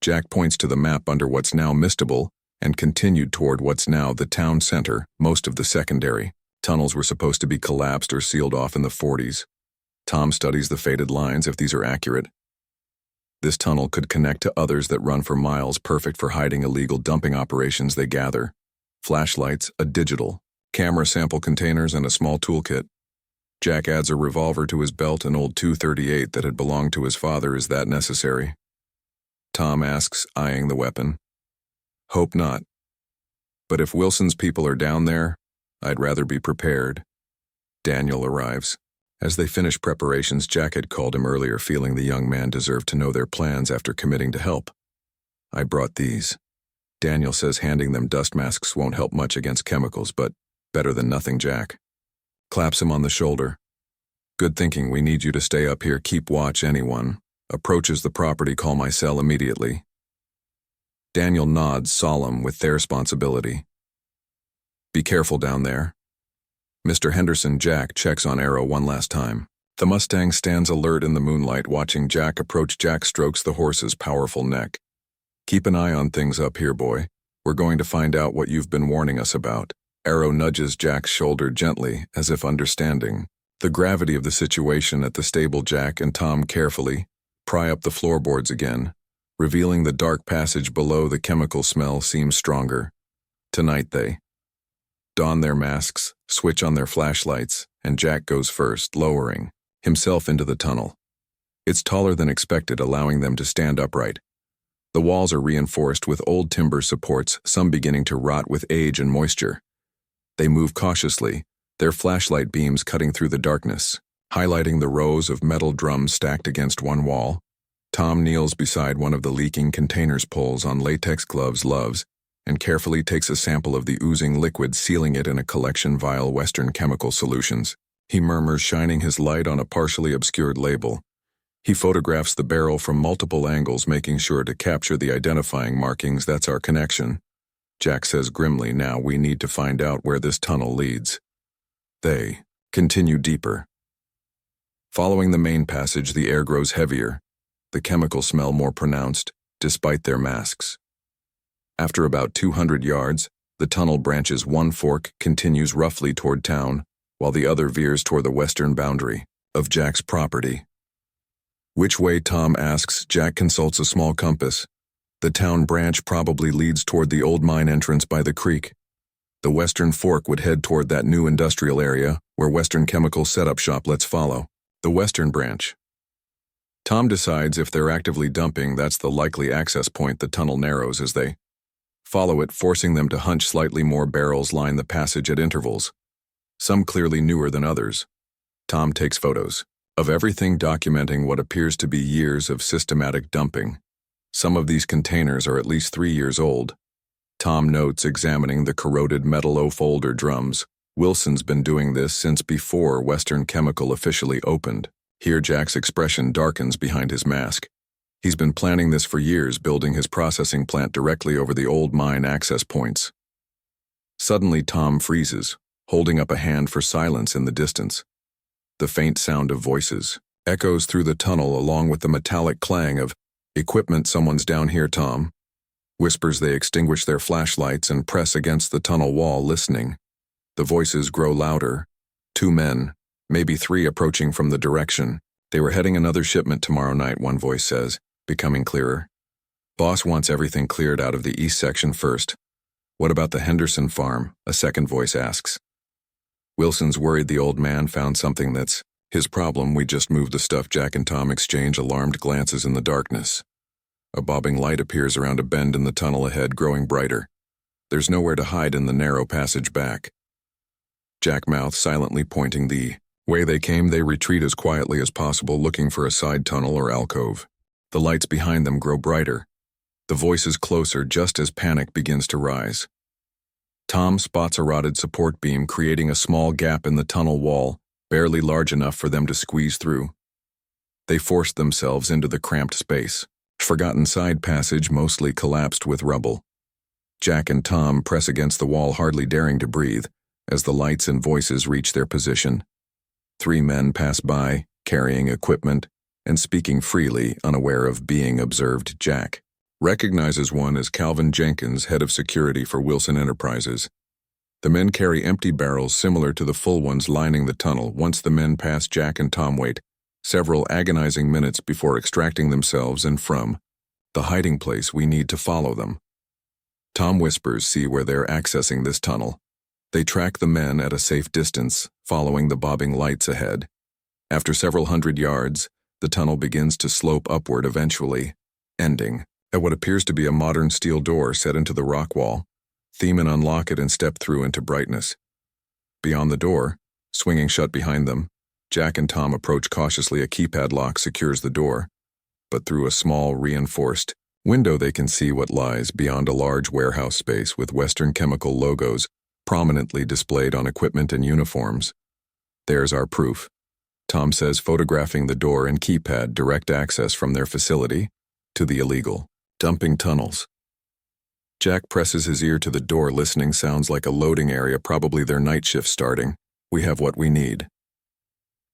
Jack points to the map under what's now Mistable and continued toward what's now the town center. Most of the secondary tunnels were supposed to be collapsed or sealed off in the 40s. Tom studies the faded lines. If these are accurate, this tunnel could connect to others that run for miles, perfect for hiding illegal dumping operations. They gather flashlights, a digital camera, sample containers, and a small toolkit. Jack adds a revolver to his belt, an old .238 that had belonged to his father. Is that necessary? Tom asks, eyeing the weapon. Hope not. But if Wilson's people are down there, I'd rather be prepared. Daniel arrives. As they finish preparations, Jack had called him earlier, feeling the young man deserved to know their plans after committing to help. I brought these. Daniel says handing them dust masks won't help much against chemicals, but better than nothing. Jack claps him on the shoulder. Good thinking. We need you to stay up here. Keep watch. Anyone approaches the property, call my cell immediately. Daniel nods, solemn with their responsibility. Be careful down there. Mr. Henderson. Jack checks on Arrow one last time. The Mustang stands alert in the moonlight, watching Jack approach. Jack strokes the horse's powerful neck. Keep an eye on things up here, boy. We're going to find out what you've been warning us about. Arrow nudges Jack's shoulder gently, as if understanding the gravity of the situation at the stable. Jack and Tom carefully pry up the floorboards again, revealing the dark passage below. The chemical smell seems stronger. Tonight they don their masks, switch on their flashlights, and Jack goes first, lowering himself into the tunnel. It's taller than expected, allowing them to stand upright. The walls are reinforced with old timber supports, some beginning to rot with age and moisture. They move cautiously, their flashlight beams cutting through the darkness, highlighting the rows of metal drums stacked against one wall. Tom kneels beside one of the leaking containers, pulls on latex gloves, and carefully takes a sample of the oozing liquid, sealing it in a collection vial. Western Chemical Solutions, he murmurs, shining his light on a partially obscured label. He photographs the barrel from multiple angles, making sure to capture the identifying markings. That's our connection. Jack says grimly, now we need to find out where this tunnel leads. They continue deeper. Following the main passage, the air grows heavier, the chemical smell more pronounced, despite their masks. After about 200 yards, the tunnel branches. One fork continues roughly toward town, while the other veers toward the western boundary of Jack's property. Which way, Tom asks. Jack consults a small compass. The town branch probably leads toward the old mine entrance by the creek. The western fork would head toward that new industrial area where Western Chemical setup shop. Let's follow the western branch. Tom decides if they're actively dumping, that's the likely access point. The tunnel narrows as they follow it, forcing them to hunch slightly. More barrels line the passage at intervals, some clearly newer than others. Tom takes photos of everything, documenting what appears to be years of systematic dumping. Some of these containers are at least 3 years old. Tom notes, examining the corroded metal O-folder drums. Wilson's been doing this since before Western Chemical officially opened. Here Jack's expression darkens behind his mask. He's been planning this for years, building his processing plant directly over the old mine access points. Suddenly Tom freezes, holding up a hand for silence in the distance. The faint sound of voices echoes through the tunnel, along with the metallic clang of equipment. Someone's down here, Tom whispers. They extinguish their flashlights and press against the tunnel wall, listening. The voices grow louder. 2 men, maybe 3, approaching from the direction. They were heading another shipment tomorrow night, one voice says, becoming clearer. Boss wants everything cleared out of the east section first. What about the Henderson farm? A second voice asks. Wilson's worried the old man found something that's his problem. We just moved the stuff. Jack and Tom exchange alarmed glances in the darkness. A bobbing light appears around a bend in the tunnel ahead, growing brighter. There's nowhere to hide in the narrow passage back. Jack mouths, silently pointing the way they came. They retreat as quietly as possible, looking for a side tunnel or alcove. The lights behind them grow brighter. The voices closer, just as panic begins to rise. Tom spots a rotted support beam, creating a small gap in the tunnel wall, barely large enough for them to squeeze through. They forced themselves into the cramped space. Forgotten side passage, mostly collapsed with rubble. Jack and Tom press against the wall, hardly daring to breathe, as the lights and voices reach their position. 3 men pass by, carrying equipment and speaking freely, unaware of being observed. Jack recognizes one as Calvin Jenkins, head of security for Wilson Enterprises. The men carry empty barrels similar to the full ones lining the tunnel. Once the men pass, Jack and Tom wait several agonizing minutes before extracting themselves and from the hiding place. We need to follow them. Tom whispers, see where they're accessing this tunnel. They track the men at a safe distance, following the bobbing lights ahead. After several hundred yards, the tunnel begins to slope upward, eventually ending at what appears to be a modern steel door set into the rock wall. Theme and unlock it and step through into brightness. Beyond the door, swinging shut behind them, Jack and Tom approach cautiously. A keypad lock secures the door, but through a small, reinforced window they can see what lies beyond a large warehouse space with Western Chemical logos prominently displayed on equipment and uniforms. There's our proof, Tom says, photographing the door and keypad. Direct access from their facility to the illegal dumping tunnels. Jack presses his ear to the door, listening. Sounds like a loading area, probably their night shift starting. We have what we need.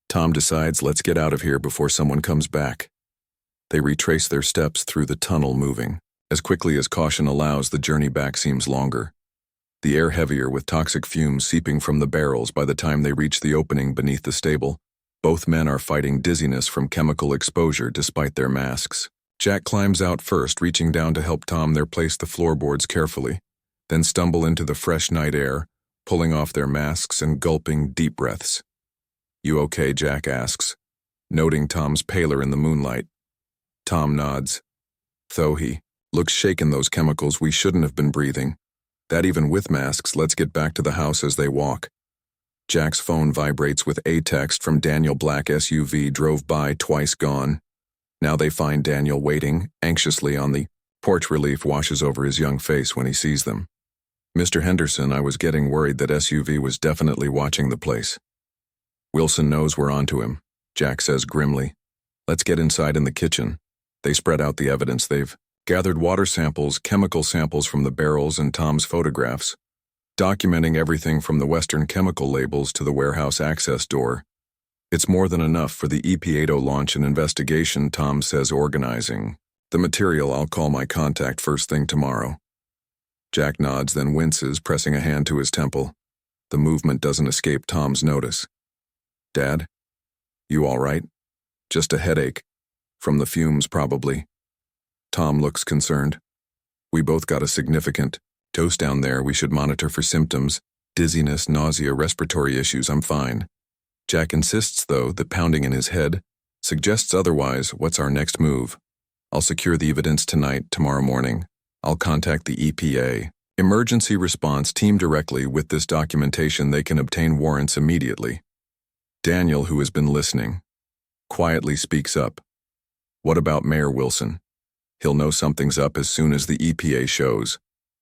Tom decides, let's get out of here before someone comes back. They retrace their steps through the tunnel, moving as quickly as caution allows. The journey back seems longer, the air heavier with toxic fumes seeping from the barrels. By the time they reach the opening beneath the stable, both men are fighting dizziness from chemical exposure despite their masks. Jack climbs out first, reaching down to help Tom. They place the floorboards carefully, then stumble into the fresh night air, pulling off their masks and gulping deep breaths. You okay? Jack asks, noting Tom's pallor in the moonlight. Tom nods, though he looks shaken. Those chemicals, we shouldn't have been breathing that even with masks. Let's get back to the house. As they walk, Jack's phone vibrates with a text from Daniel. Black SUV drove by, twice gone. Now they find Daniel waiting anxiously on the porch. Relief washes over his young face when he sees them. Mr. Henderson, I was getting worried. That SUV was definitely watching the place. Wilson knows we're onto him, Jack says grimly. Let's get inside in the kitchen. They spread out the evidence they've gathered: water samples, chemical samples from the barrels, and Tom's photographs, documenting everything from the Western Chemical labels to the warehouse access door. It's more than enough for the EPA to launch an investigation, Tom says, organizing the material. I'll call my contact first thing tomorrow. Jack nods, then winces, pressing a hand to his temple. The movement doesn't escape Tom's notice. Dad? You all right? Just a headache. From the fumes, probably. Tom looks concerned. We both got a significant dose down there. We should monitor for symptoms. Dizziness, nausea, respiratory issues. I'm fine. Jack insists, though, that pounding in his head suggests otherwise. What's our next move? I'll secure the evidence tonight, tomorrow morning. I'll contact the EPA. Emergency response team directly. With this documentation, they can obtain warrants immediately. Daniel, who has been listening, quietly speaks up. What about Mayor Wilson? He'll know something's up as soon as the EPA shows.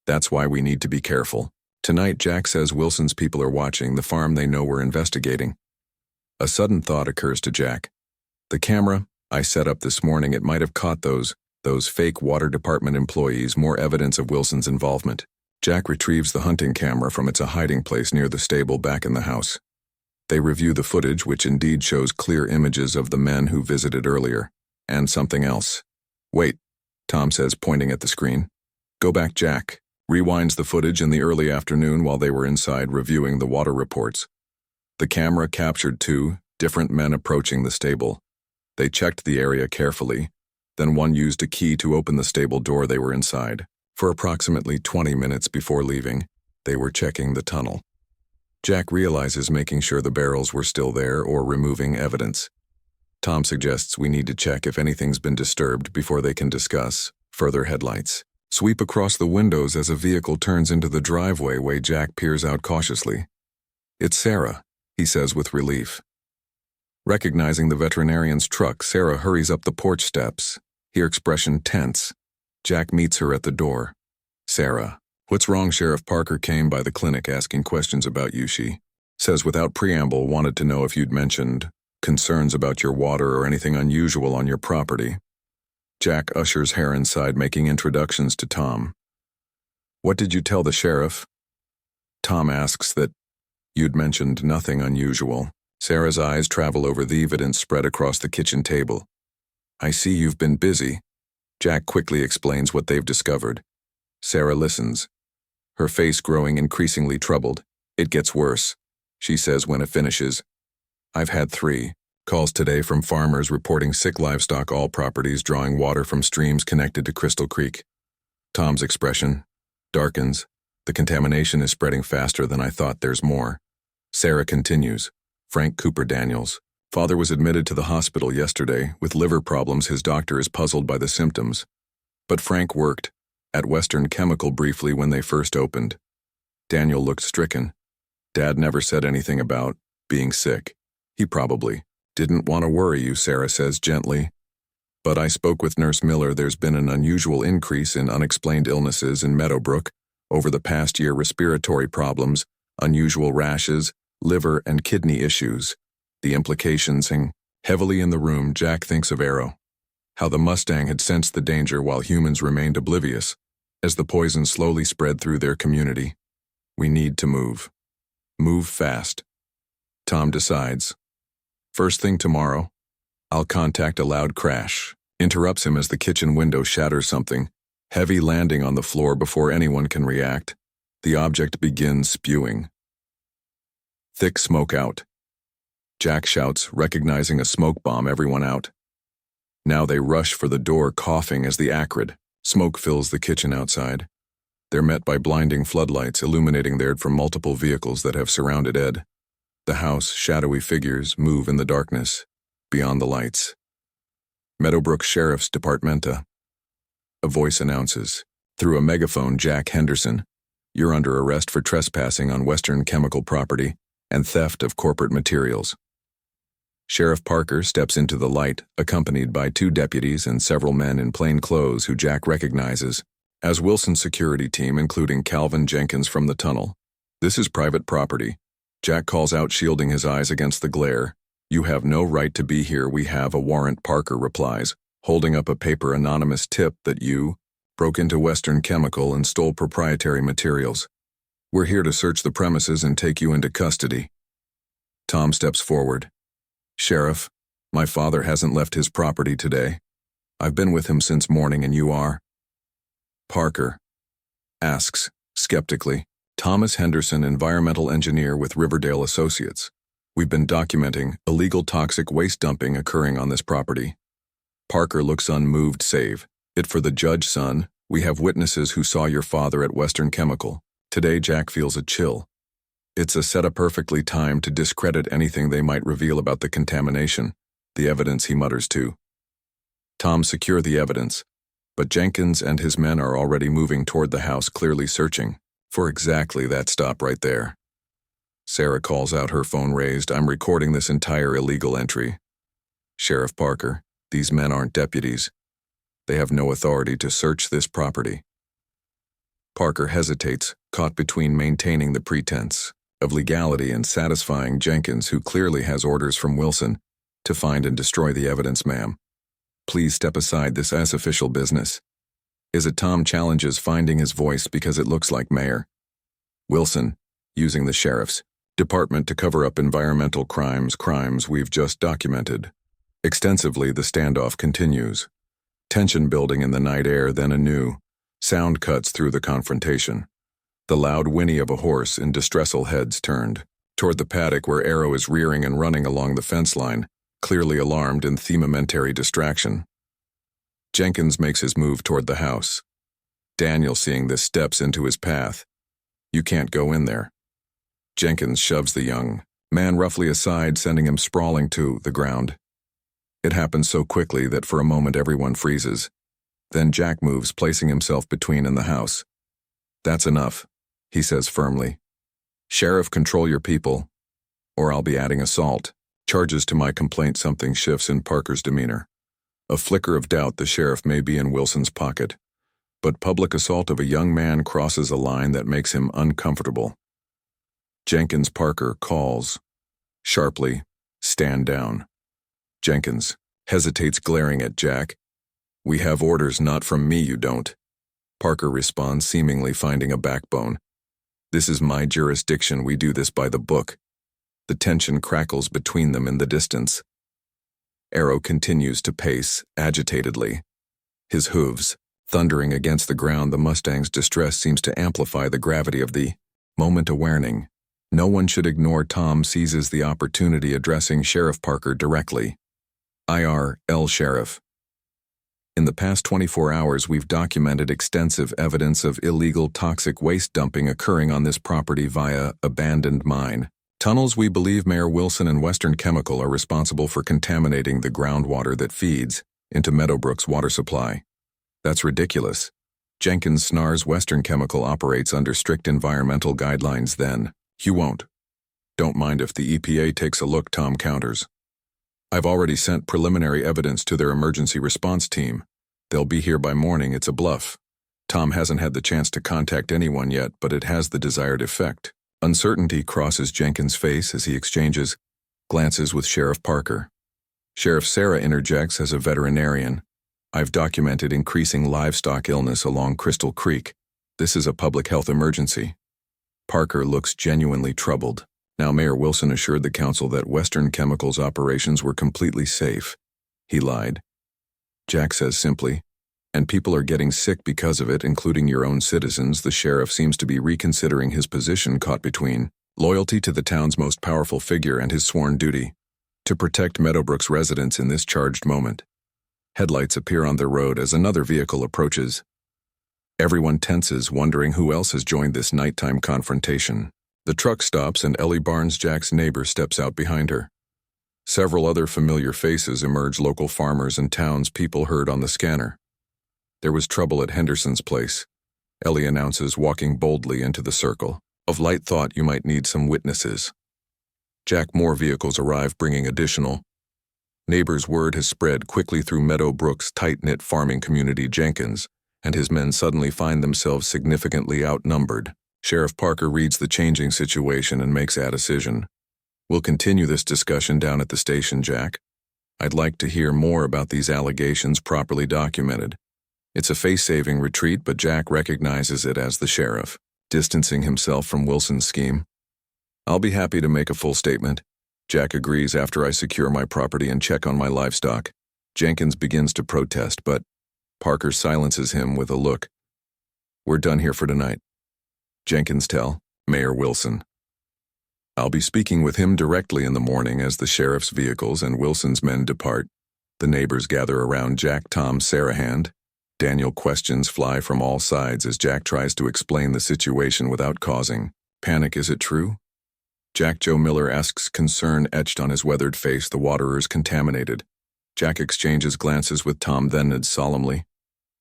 That's why we need to be careful. Tonight, Jack says Wilson's people are watching the farm they know we're investigating. A sudden thought occurs to Jack. The camera I set up this morning, it might have caught those fake water department employees. More evidence of Wilson's involvement. Jack retrieves the hunting camera from its hiding place near the stable back in the house. They review the footage, which indeed shows clear images of the men who visited earlier. And something else. Wait, Tom says, pointing at the screen. Go back, Jack. Rewinds the footage in the early afternoon while they were inside reviewing the water reports. The camera captured 2 different men approaching the stable. They checked the area carefully, then one used a key to open the stable door. They were inside. For approximately 20 minutes before leaving, they were checking the tunnel. Jack realizes making sure the barrels were still there or removing evidence. Tom suggests we need to check if anything's been disturbed before they can discuss further. Headlights sweep across the windows as a vehicle turns into the driveway. Jack peers out cautiously. It's Sarah, he says with relief. Recognizing the veterinarian's truck, Sarah hurries up the porch steps, her expression tense. Jack meets her at the door. Sarah, what's wrong? Sheriff Parker came by the clinic asking questions about you. She says without preamble, wanted to know if you'd mentioned concerns about your water or anything unusual on your property. Jack ushers her inside, making introductions to Tom. What did you tell the sheriff? Tom asks that you'd mentioned nothing unusual. Sarah's eyes travel over the evidence spread across the kitchen table. I see you've been busy. Jack quickly explains what they've discovered. Sarah listens, her face growing increasingly troubled. It gets worse, she says when it finishes. I've had 3 calls today from farmers reporting sick livestock, all properties drawing water from streams connected to Crystal Creek. Tom's expression darkens. The contamination is spreading faster than I thought. There's more. Sarah continues. Frank Cooper Daniels. Father was admitted to the hospital yesterday with liver problems. His doctor is puzzled by the symptoms. But Frank worked at Western Chemical briefly when they first opened. Daniel looked stricken. Dad never said anything about being sick. He probably didn't want to worry you, Sarah says gently. But I spoke with Nurse Miller. There's been an unusual increase in unexplained illnesses in Meadowbrook over the past year. Respiratory problems, unusual rashes, liver and kidney issues. The implications hang heavily in the room. Jack thinks of Arrow. How the Mustang had sensed the danger while humans remained oblivious, as the poison slowly spread through their community. We need to move. Move fast. Tom decides. First thing tomorrow, I'll contact. A loud crash interrupts him as the kitchen window shatters, something heavy landing on the floor. Before anyone can react, the object begins spewing thick smoke out. Jack shouts, recognizing a smoke bomb. Everyone out. Now they rush for the door, coughing as the acrid smoke fills the kitchen outside. They're met by blinding floodlights illuminating there from multiple vehicles that have surrounded Ed. The house, shadowy figures move in the darkness, beyond the lights. Meadowbrook Sheriff's Departmenta. A voice announces, through a megaphone, Jack Henderson, you're under arrest for trespassing on Western Chemical property and theft of corporate materials. Sheriff Parker steps into the light, accompanied by 2 deputies and several men in plain clothes who Jack recognizes as Wilson's security team, including Calvin Jenkins from the tunnel. This is private property, Jack calls out, shielding his eyes against the glare. You have no right to be here. We have a warrant, Parker replies, holding up a paper anonymous tip that you broke into Western Chemical and stole proprietary materials. We're here to search the premises and take you into custody. Tom steps forward. Sheriff, my father hasn't left his property today. I've been with him since morning, and you are? Parker asks, skeptically. Thomas Henderson, environmental engineer with Riverdale Associates. We've been documenting illegal toxic waste dumping occurring on this property. Parker looks unmoved, save it for the judge, son. We have witnesses who saw your father at Western Chemical. Today, Jack feels a chill. It's a setup perfectly timed to discredit anything they might reveal about the contamination. The evidence, he mutters to. Tom, secure the evidence. But Jenkins and his men are already moving toward the house, clearly searching for exactly that stop right there. Sarah calls out, her phone raised. I'm recording this entire illegal entry. Sheriff Parker, these men aren't deputies. They have no authority to search this property. Parker hesitates, caught between maintaining the pretense of legality and satisfying Jenkins, who clearly has orders from Wilson to find and destroy the evidence. Ma'am, please step aside, this is official business. Is it? Tom challenges, finding his voice because it looks like Mayor Wilson, using the sheriff's department to cover up environmental crimes we've just documented extensively. The standoff continues, tension building in the night air, then a new sound cuts through the confrontation. The loud whinny of a horse in distress. Heads turned toward the paddock where Arrow is rearing and running along the fence line, clearly alarmed in momentary distraction. Jenkins makes his move toward the house. Daniel, seeing this, steps into his path. You can't go in there. Jenkins shoves the young man roughly aside, sending him sprawling to the ground. It happens so quickly that for a moment everyone freezes. Then Jack moves, placing himself between in the house. That's enough, he says firmly. Sheriff, control your people, or I'll be adding assault charges to my complaint. Something shifts in Parker's demeanor. A flicker of doubt. The sheriff may be in Wilson's pocket, but public assault of a young man crosses a line that makes him uncomfortable. Jenkins, Parker calls sharply, stand down. Jenkins hesitates, glaring at Jack. We have orders, not from me. You don't. Parker responds, seemingly finding a backbone. This is my jurisdiction. We do this by the book. The tension crackles between them in the distance. Arrow continues to pace, agitatedly, his hooves thundering against the ground. The Mustang's distress seems to amplify the gravity of the moment. Awarening no one should ignore, Tom seizes the opportunity, addressing Sheriff Parker directly. IRL Sheriff. In the past 24 hours, we've documented extensive evidence of illegal toxic waste dumping occurring on this property via abandoned mine tunnels. We believe Mayor Wilson and Western Chemical are responsible for contaminating the groundwater that feeds into Meadowbrook's water supply. That's ridiculous. Jenkins snarls. Western Chemical operates under strict environmental guidelines. Then you won't. Don't mind if the EPA takes a look, Tom counters. I've already sent preliminary evidence to their emergency response team. They'll be here by morning. It's a bluff. Tom hasn't had the chance to contact anyone yet, but it has the desired effect. Uncertainty crosses Jenkins' face as he exchanges glances with Sheriff Parker. Sheriff Sarah interjects as a veterinarian. I've documented increasing livestock illness along Crystal Creek. This is a public health emergency. Parker looks genuinely troubled. Now, Mayor Wilson assured the council that Western Chemical's operations were completely safe. He lied. Jack says simply, and people are getting sick because of it, including your own citizens. The sheriff seems to be reconsidering his position, caught between loyalty to the town's most powerful figure and his sworn duty to protect Meadowbrook's residents in this charged moment. Headlights appear on the road as another vehicle approaches. Everyone tenses, wondering who else has joined this nighttime confrontation. The truck stops and Ellie Barnes, Jack's neighbor, steps out behind her. Several other familiar faces emerge, local farmers and townspeople heard on the scanner. There was trouble at Henderson's place, Ellie announces, walking boldly into the circle of light. Thought you might need some witnesses. Jack, more vehicles arrive, bringing additional neighbors. Word has spread quickly through Meadowbrook's tight-knit farming community. Jenkins and his men suddenly find themselves significantly outnumbered. Sheriff Parker reads the changing situation and makes a decision. We'll continue this discussion down at the station, Jack. I'd like to hear more about these allegations properly documented. It's a face-saving retreat, but Jack recognizes it as the sheriff, distancing himself from Wilson's scheme. I'll be happy to make a full statement. Jack agrees after I secure my property and check on my livestock. Jenkins begins to protest, but Parker silences him with a look. We're done here for tonight. Jenkins tell Mayor Wilson. I'll be speaking with him directly in the morning as the sheriff's vehicles and Wilson's men depart. The neighbors gather around Jack, Tom, Sarah hand. Daniel questions fly from all sides as Jack tries to explain the situation without causing panic. Is it true? Jack Joe Miller asks, concern etched on his weathered face. The water is contaminated. Jack exchanges glances with Tom, then nods solemnly.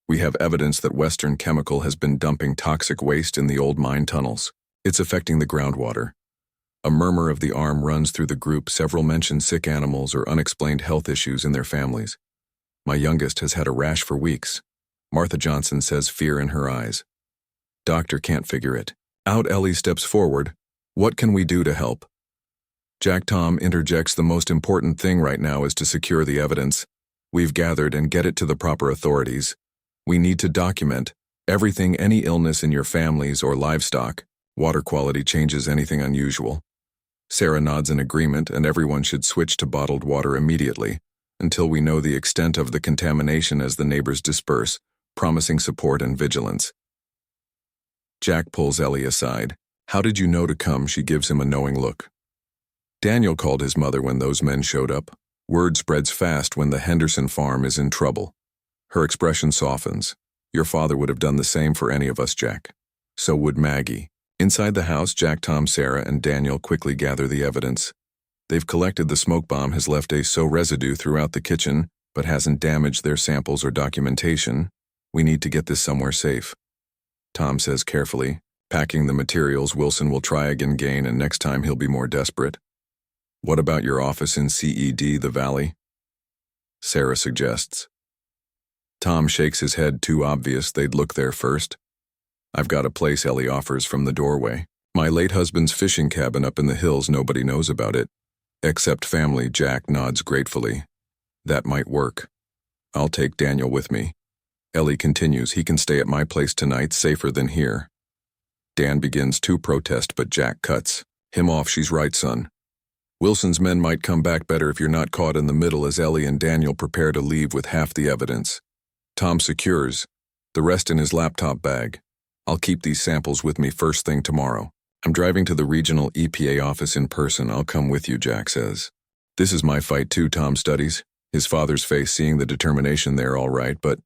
We have evidence that Western Chemical has been dumping toxic waste in the old mine tunnels. It's affecting the groundwater. A murmur of the arm runs through the group. Several mention sick animals or unexplained health issues in their families. My youngest has had a rash for weeks. Martha Johnson says, fear in her eyes. Doctor can't figure it out. Ellie steps forward. What can we do to help? Jack Tom interjects, the most important thing right now is to secure the evidence we've gathered and get it to the proper authorities. We need to document everything, any illness in your families or livestock, water quality changes, anything unusual. Sarah nods in agreement, and everyone should switch to bottled water immediately until we know the extent of the contamination as the neighbors disperse, promising support and vigilance. Jack pulls Ellie aside. How did you know to come? She gives him a knowing look. Daniel called his mother when those men showed up. Word spreads fast when the Henderson farm is in trouble. Her expression softens. Your father would have done the same for any of us, Jack. So would Maggie. Inside the house, Jack, Tom, Sarah, and Daniel quickly gather the evidence. They've collected the smoke bomb has left a SO residue throughout the kitchen, but hasn't damaged their samples or documentation. We need to get this somewhere safe. Tom says carefully, packing the materials. Wilson will try again, and next time he'll be more desperate. What about your office in CED, the Valley? Sarah suggests. Tom shakes his head. Too obvious, they'd look there first. I've got a place, Ellie offers from the doorway. My late husband's fishing cabin up in the hills. Nobody knows about it. Except family. Jack nods gratefully. That might work. I'll take Daniel with me. Ellie continues. He can stay at my place tonight, safer than here. Dan begins to protest, but Jack cuts him off. She's right, son. Wilson's men might come back better if you're not caught in the middle. As Ellie and Daniel prepare to leave with half the evidence, Tom secures the rest in his laptop bag. I'll keep these samples with me first thing tomorrow. I'm driving to the regional EPA office in person. I'll come with you, Jack says. This is my fight too, Tom studies, his father's face seeing the determination there. All right, but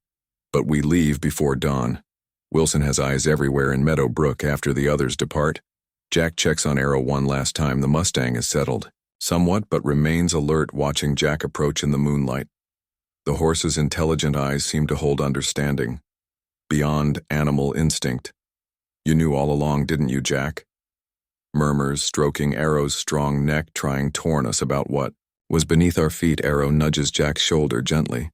we leave before dawn. Wilson has eyes everywhere in Meadowbrook after the others depart. Jack checks on Arrow one last time. The Mustang is settled somewhat, but remains alert, watching Jack approach in the moonlight. The horse's intelligent eyes seem to hold understanding, beyond animal instinct. You knew all along, didn't you, Jack? Murmurs, stroking Arrow's strong neck, trying to warn us about what was beneath our feet. Arrow nudges Jack's shoulder gently,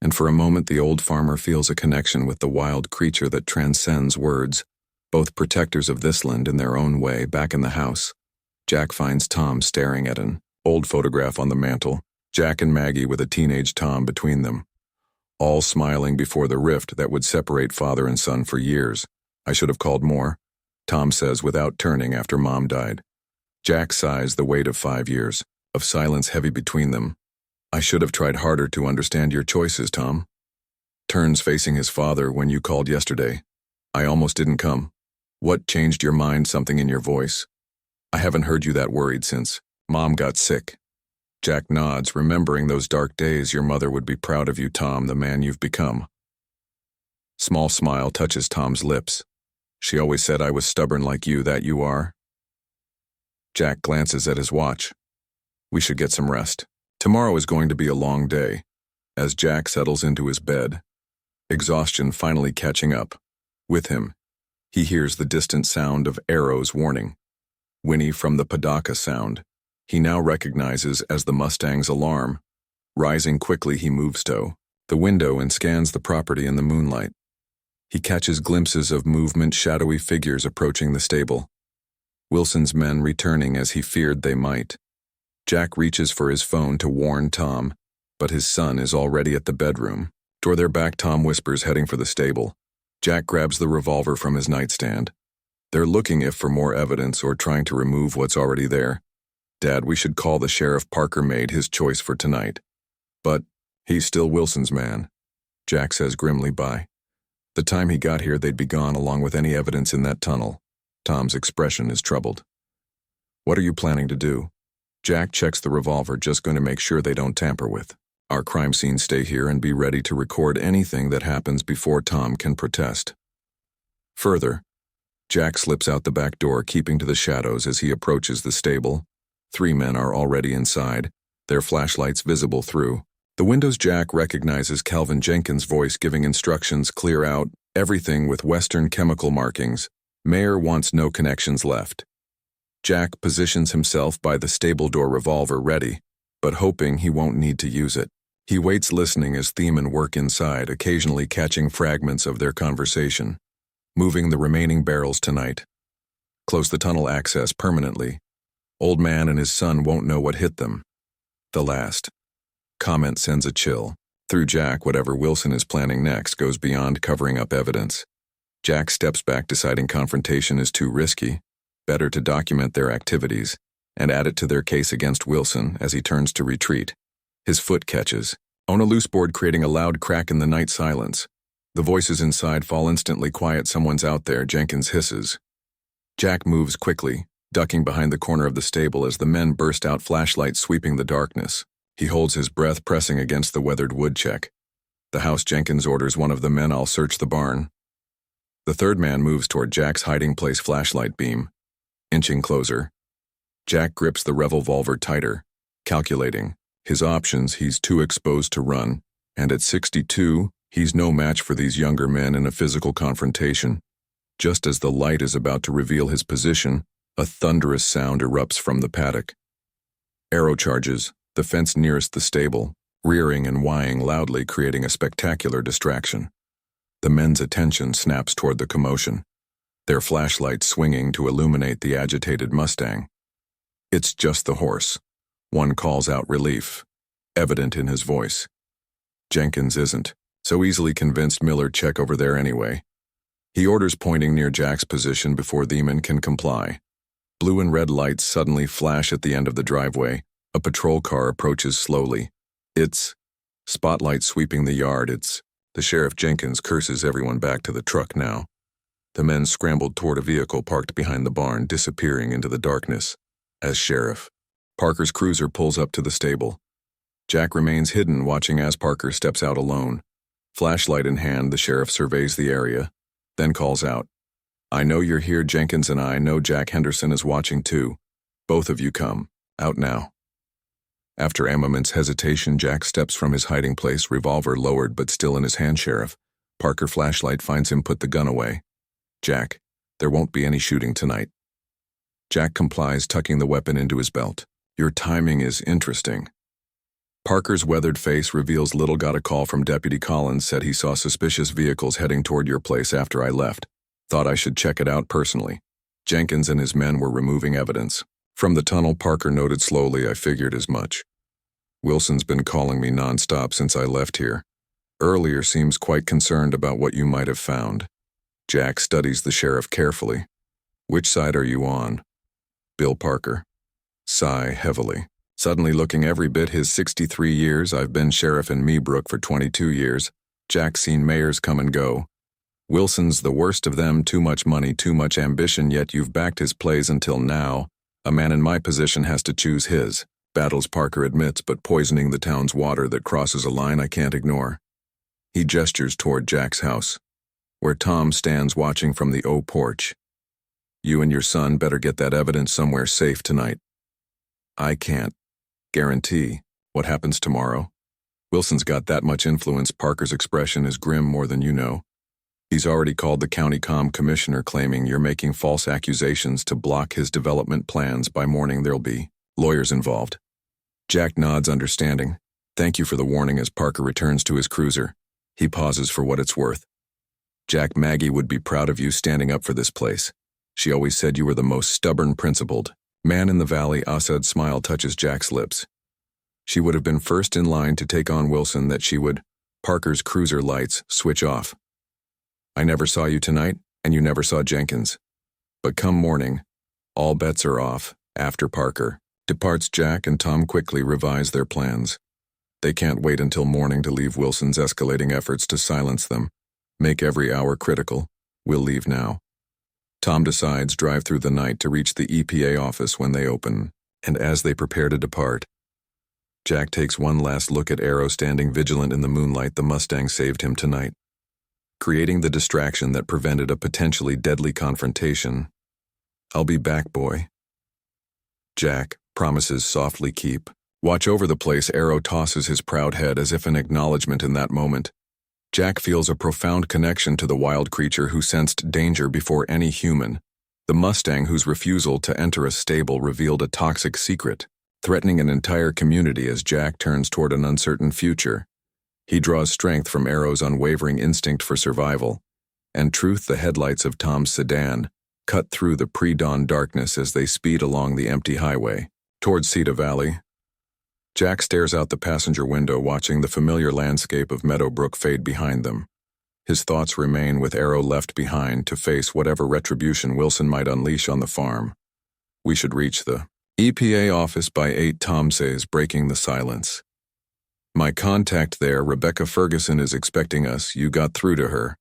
and for a moment the old farmer feels a connection with the wild creature that transcends words, both protectors of this land in their own way. Back in the house, Jack finds Tom staring at an old photograph on the mantel. Jack and Maggie with a teenage Tom between them, all smiling before the rift that would separate father and son for years. I should have called more, Tom says without turning after Mom died. Jack sighs, the weight of 5 years of silence heavy between them. I should have tried harder to understand your choices, Tom. Turns facing his father. When you called yesterday, I almost didn't come. What changed your mind? Something in your voice. I haven't heard you that worried since Mom got sick. Jack nods, remembering those dark days. Your mother would be proud of you, Tom, the man you've become. Small smile touches Tom's lips. She always said I was stubborn like you, that you are. Jack glances at his watch. We should get some rest. Tomorrow is going to be a long day. As Jack settles into his bed, exhaustion finally catching up with him, he hears the distant sound of Arrow's warning, whinny from the Padaka sound. He now recognizes as the Mustang's alarm. Rising quickly, he moves to the window and scans the property in the moonlight. He catches glimpses of movement, shadowy figures approaching the stable. Wilson's men returning as he feared they might. Jack reaches for his phone to warn Tom, but his son is already at the bedroom. Toward their back, Tom whispers, heading for the stable. Jack grabs the revolver from his nightstand. They're looking for more evidence or trying to remove what's already there. Dad, we should call the sheriff. Parker made his choice for tonight. But he's still Wilson's man, Jack says grimly. By the time he got here, they'd be gone along with any evidence in that tunnel. Tom's expression is troubled. What are you planning to do? Jack checks the revolver, just going to make sure they don't tamper with Our crime scenes stay here and be ready to record anything that happens before Tom can protest. Further, Jack slips out the back door, keeping to the shadows as he approaches the stable. 3 men are already inside, their flashlights visible through the windows. Jack recognizes Calvin Jenkins' voice giving instructions: clear out, everything with Western chemical markings. Mayor wants no connections left. Jack positions himself by the stable door, revolver ready, but hoping he won't need to use it. He waits, listening as Thiemen work inside, occasionally catching fragments of their conversation. Moving the remaining barrels tonight. Close the tunnel access permanently. Old man and his son won't know what hit them. The last comment sends a chill through Jack. Whatever Wilson is planning next goes beyond covering up evidence. Jack steps back, deciding confrontation is too risky. Better to document their activities and add it to their case against Wilson. As he turns to retreat, his foot catches on a loose board, creating a loud crack in the night silence. The voices inside fall instantly quiet. Someone's out there, Jenkins hisses. Jack moves quickly, ducking behind the corner of the stable as the men burst out, flashlights sweeping the darkness. He holds his breath, pressing against the weathered wood check. The house. Jenkins orders one of the men, I'll search the barn. The third man moves toward Jack's hiding place, flashlight beam inching closer. Jack grips the revolver tighter, calculating his options. He's too exposed to run, and at 62, he's no match for these younger men in a physical confrontation. Just as the light is about to reveal his position, a thunderous sound erupts from the paddock. Arrow charges the fence nearest the stable, rearing and whining loudly, creating a spectacular distraction. The men's attention snaps toward the commotion, their flashlights swinging to illuminate the agitated Mustang. It's just the horse. One calls out relief, evident in his voice. Jenkins isn't so easily convinced. Miller, check over there anyway. He orders, pointing near Jack's position before Thiemen can comply. Blue and red lights suddenly flash at the end of the driveway. A patrol car approaches slowly. It's spotlight sweeping the yard. It's the sheriff. Jenkins curses everyone back to the truck now. The men scrambled toward a vehicle parked behind the barn, disappearing into the darkness. As Sheriff Parker's cruiser pulls up to the stable, Jack remains hidden, watching as Parker steps out alone. Flashlight in hand, the sheriff surveys the area, then calls out, I know you're here, Jenkins, and I know Jack Henderson is watching too. Both of you come out now. After a moment's hesitation, Jack steps from his hiding place, revolver lowered but still in his hand. Sheriff Parker flashlight finds him, put the gun away. Jack, there won't be any shooting tonight. Jack complies, tucking the weapon into his belt. Your timing is interesting. Parker's weathered face reveals little. Got a call from Deputy Collins, said he saw suspicious vehicles heading toward your place after I left. Thought I should check it out personally. Jenkins and his men were removing evidence from the tunnel. Parker noted slowly, I figured as much. Wilson's been calling me nonstop since I left here. Earlier seems quite concerned about what you might have found. Jack studies the sheriff carefully. Which side are you on? Bill Parker. Sigh heavily, suddenly looking every bit his 63 years. I've been sheriff in Meadowbrook for 22 years. Jack's seen mayors come and go. Wilson's the worst of them, too much money, too much ambition, yet you've backed his plays until now. A man in my position has to choose his battles, Parker admits, but poisoning the town's water that crosses a line I can't ignore. He gestures toward Jack's house, where Tom stands watching from the porch. You and your son better get that evidence somewhere safe tonight. I can't guarantee what happens tomorrow. Wilson's got that much influence. Parker's expression is grim, more than you know. He's already called the county commissioner, claiming you're making false accusations to block his development plans. By morning there'll be lawyers involved. Jack nods, understanding. Thank you for the warning. As Parker returns to his cruiser, he pauses for what it's worth. Jack, Maggie would be proud of you standing up for this place. She always said you were the most stubborn, principled man in the valley. Asad's smile touches Jack's lips. She would have been first in line to take on Wilson, that she would. Parker's cruiser lights switch off. I never saw you tonight, and you never saw Jenkins. But come morning, all bets are off. After Parker departs, Jack and Tom quickly revise their plans. They can't wait until morning to leave Wilson's escalating efforts to silence them. Make every hour critical. We'll leave now. Tom decides drive through the night to reach the EPA office when they open, and as they prepare to depart, Jack takes one last look at Arrow standing vigilant in the moonlight. The Mustang saved him tonight, creating the distraction that prevented a potentially deadly confrontation. "I'll be back, boy." Jack promises softly keep watch over the place. Arrow tosses his proud head as if an acknowledgement in that moment. Jack feels a profound connection to the wild creature who sensed danger before any human, the Mustang whose refusal to enter a stable revealed a toxic secret, threatening an entire community. As Jack turns toward an uncertain future, he draws strength from Arrow's unwavering instinct for survival and truth. The headlights of Tom's sedan cut through the pre-dawn darkness as they speed along the empty highway towards Cedar Valley. Jack stares out the passenger window, watching the familiar landscape of Meadowbrook fade behind them. His thoughts remain with Arrow left behind to face whatever retribution Wilson might unleash on the farm. "We should reach the EPA office by 8, Tom says, breaking the silence. "My contact there, Rebecca Ferguson, is expecting us. You got through to her."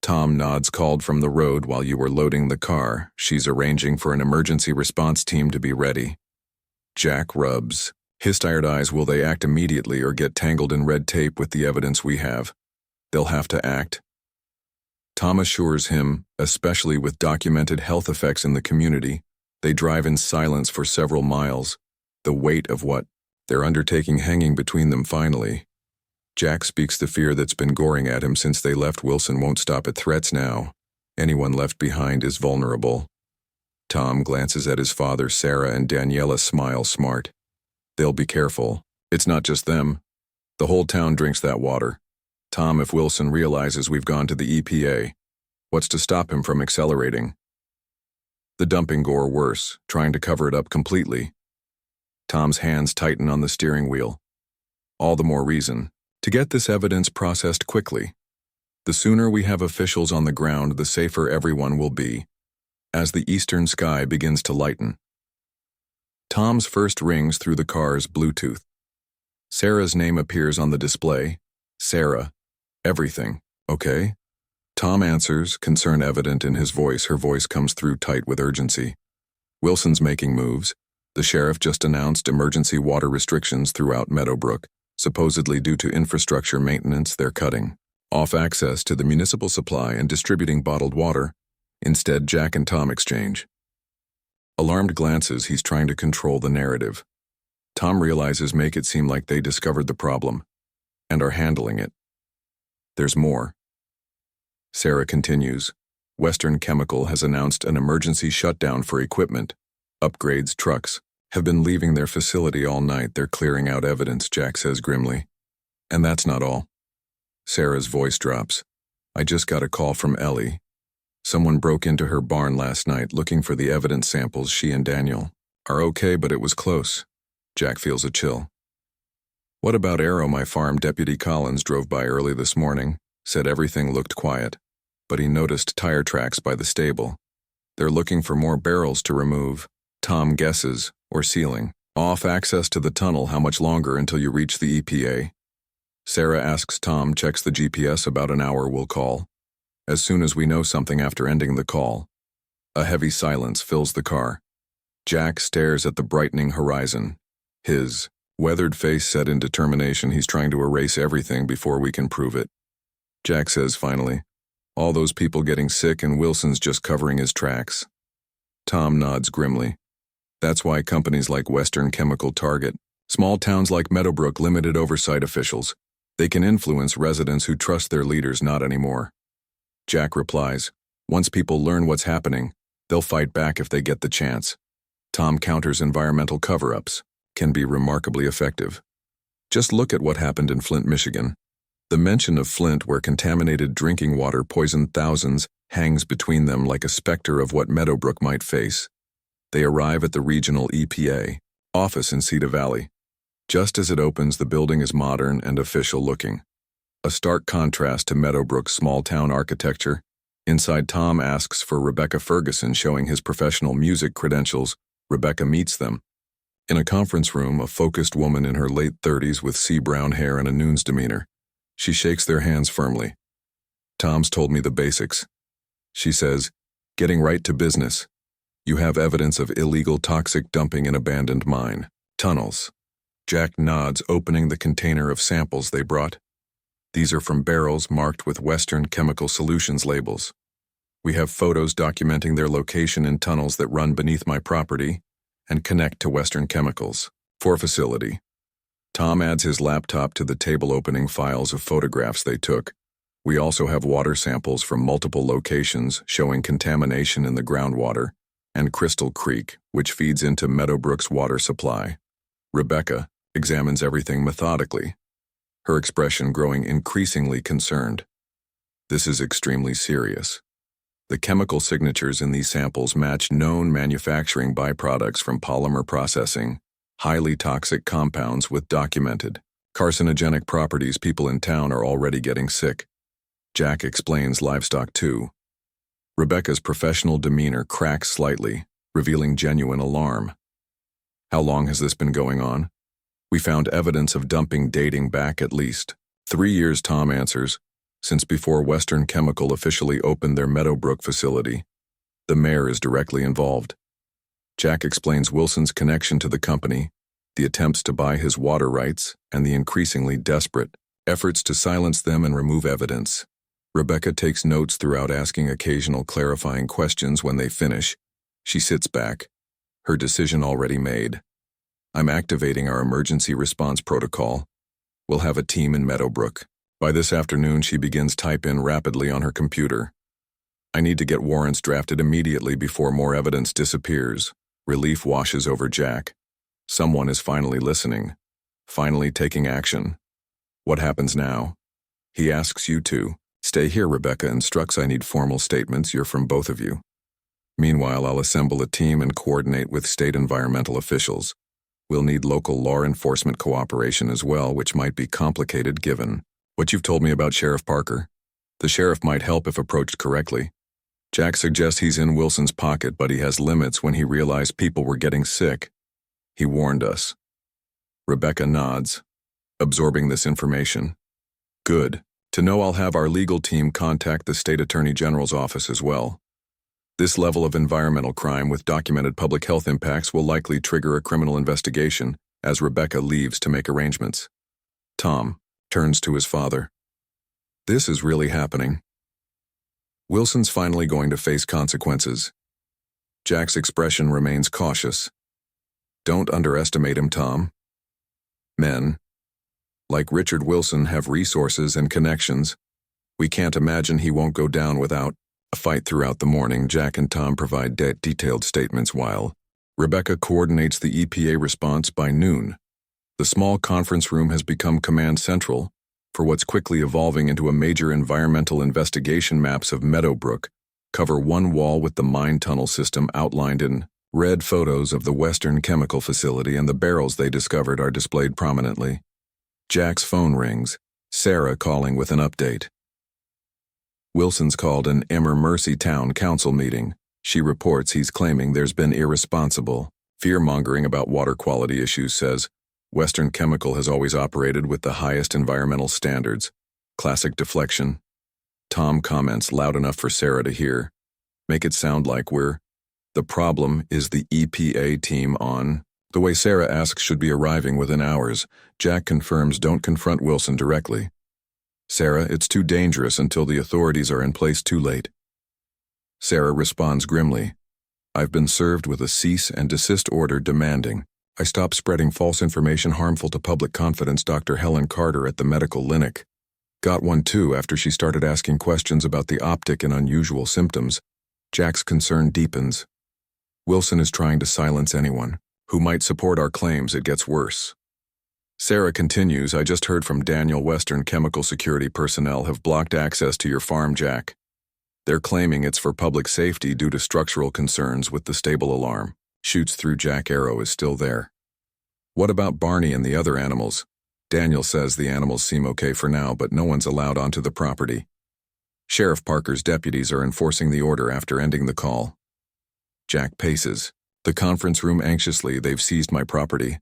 Tom nods. "Called from the road while you were loading the car. She's arranging for an emergency response team to be ready." Jack rubs his tired eyes. "Will they act immediately or get tangled in red tape with the evidence we have?" "They'll have to act," Tom assures him, "especially with documented health effects in the community." They drive in silence for several miles, the weight of what they're undertaking hanging between them. Finally, Jack speaks the fear that's been goring at him since they left. Wilson won't stop at threats now. Anyone left behind is vulnerable. Tom glances at his father. Sarah and Daniela smile smart. "They'll be careful. It's not just them. The whole town drinks that water." "Tom, if Wilson realizes we've gone to the EPA, what's to stop him from accelerating?" "The dumping, or worse, trying to cover it up completely." Tom's hands tighten on the steering wheel. "All the more reason to get this evidence processed quickly. The sooner we have officials on the ground, the safer everyone will be." As the eastern sky begins to lighten, Tom's first rings through the car's Bluetooth. Sarah's name appears on the display. "Sarah, everything okay?" Tom answers, concern evident in his voice. Her voice comes through tight with urgency. "Wilson's making moves. The sheriff just announced emergency water restrictions throughout Meadowbrook, supposedly due to infrastructure maintenance. They're cutting off access to the municipal supply and distributing bottled water. Instead, Jack and Tom exchange alarmed glances. He's trying to control the narrative. Tom realizes make it seem like they discovered the problem and are handling it. "There's more." Sarah continues. "Western Chemical has announced an emergency shutdown for equipment. Upgrades trucks have been leaving their facility all night. They're clearing out evidence," Jack says grimly. "And that's not all." Sarah's voice drops. "I just got a call from Ellie. Someone broke into her barn last night looking for the evidence samples. She and Daniel are okay, but it was close." Jack feels a chill. "What about Arrow? My farm deputy Collins drove by early this morning, said everything looked quiet, but he noticed tire tracks by the stable. They're looking for more barrels to remove." Tom guesses, "or sealing off access to the tunnel. How much longer until you reach the EPA?" Sarah asks. Tom checks the GPS. "About an hour. We'll call as soon as we know something." After ending the call, a heavy silence fills the car. Jack stares at the brightening horizon, his weathered face set in determination. He's trying to erase everything before we can prove it. Jack says finally, "All those people getting sick and Wilson's just covering his tracks." Tom nods grimly. "That's why companies like Western Chemical target small towns like Meadowbrook. Limited oversight officials. They can influence residents who trust their leaders. Not anymore." Jack replies, "Once people learn what's happening, they'll fight back if they get the chance." Tom counters. "Environmental cover-ups can be remarkably effective. Just look at what happened in Flint, Michigan. The mention of Flint, where contaminated drinking water poisoned thousands, hangs between them like a specter of what Meadowbrook might face." They arrive at the regional EPA office in Cedar Valley. Just as it opens, the building is modern and official looking, a stark contrast to Meadowbrook's small-town architecture. Inside, Tom asks for Rebecca Ferguson, showing his professional music credentials. Rebecca meets them. In a conference room, a focused woman in her late 30s with sea-brown hair and a Noon's demeanor. She shakes their hands firmly. "Tom's told me the basics." She says, "Getting right to business. You have evidence of illegal toxic dumping in abandoned mine tunnels." Jack nods, opening the container of samples they brought. These are from barrels marked with Western Chemical Solutions labels. We have photos documenting their location in tunnels that run beneath my property and connect to Western Chemicals. For facility. Tom adds his laptop to the table, opening files of photographs they took. We also have water samples from multiple locations showing contamination in the groundwater and Crystal Creek, which feeds into Meadowbrook's water supply. Rebecca examines everything methodically, her expression growing increasingly concerned. This is extremely serious. The chemical signatures in these samples match known manufacturing byproducts from polymer processing, highly toxic compounds with documented carcinogenic properties. People in town are already getting sick. Jack explains livestock too. Rebecca's professional demeanor cracks slightly, revealing genuine alarm. How long has this been going on? We found evidence of dumping dating back at least 3 years, Tom answers, since before Western Chemical officially opened their Meadowbrook facility. The mayor is directly involved. Jack explains Wilson's connection to the company, the attempts to buy his water rights, and the increasingly desperate efforts to silence them and remove evidence. Rebecca takes notes throughout, asking occasional clarifying questions. When they finish, she sits back, her decision already made. I'm activating our emergency response protocol. We'll have a team in Meadowbrook. By this afternoon, she begins type in rapidly on her computer. I need to get warrants drafted immediately before more evidence disappears. Relief washes over Jack. Someone is finally listening, finally taking action. What happens now? He asks you to. Stay here, Rebecca instructs. I need formal statements. You're from both of you. Meanwhile, I'll assemble a team and coordinate with state environmental officials. We'll need local law enforcement cooperation as well, which might be complicated given what you've told me about Sheriff Parker. The sheriff might help if approached correctly. Jack suggests he's in Wilson's pocket, but he has limits when he realized people were getting sick. He warned us. Rebecca nods, absorbing this information. Good. To know I'll have our legal team contact the state attorney general's office as well. This level of environmental crime with documented public health impacts will likely trigger a criminal investigation, as Rebecca leaves to make arrangements. Tom turns to his father. This is really happening. Wilson's finally going to face consequences. Jack's expression remains cautious. Don't underestimate him, Tom. Men, like Richard Wilson, have resources and connections. We can't imagine he won't go down without a fight. Throughout the morning, Jack and Tom provide detailed statements while Rebecca coordinates the EPA response. By noon, the small conference room has become command central for what's quickly evolving into a major environmental investigation. Maps of Meadowbrook cover one wall with the mine tunnel system outlined in red. Photos of the Western Chemical facility and the barrels they discovered are displayed prominently. Jack's phone rings, Sarah calling with an update. Wilson's called an Mercy Town Council meeting. She reports he's claiming there's been irresponsible fear-mongering about water quality issues. Says Western Chemical has always operated with the highest environmental standards. Classic deflection. Tom comments loud enough for Sarah to hear. Make it sound like we're. The problem is the EPA team on. The way Sarah asks should be arriving within hours. Jack confirms don't confront Wilson directly. Sarah, it's too dangerous until the authorities are in place. Too late. Sarah responds grimly. I've been served with a cease and desist order demanding I stop spreading false information harmful to public confidence. Dr. Helen Carter at the medical clinic got one too after she started asking questions about the optic and unusual symptoms. Jack's concern deepens. Wilson is trying to silence anyone who might support our claims. It gets worse. Sarah continues, I just heard from Daniel. Western Chemical security personnel have blocked access to your farm, Jack. They're claiming it's for public safety due to structural concerns with the stable alarm. Shoots through Jack. Arrow is still there. What about Barney and the other animals? Daniel says the animals seem okay for now, but no one's allowed onto the property. Sheriff Parker's deputies are enforcing the order after ending the call. Jack paces the conference room anxiously. They've seized my property.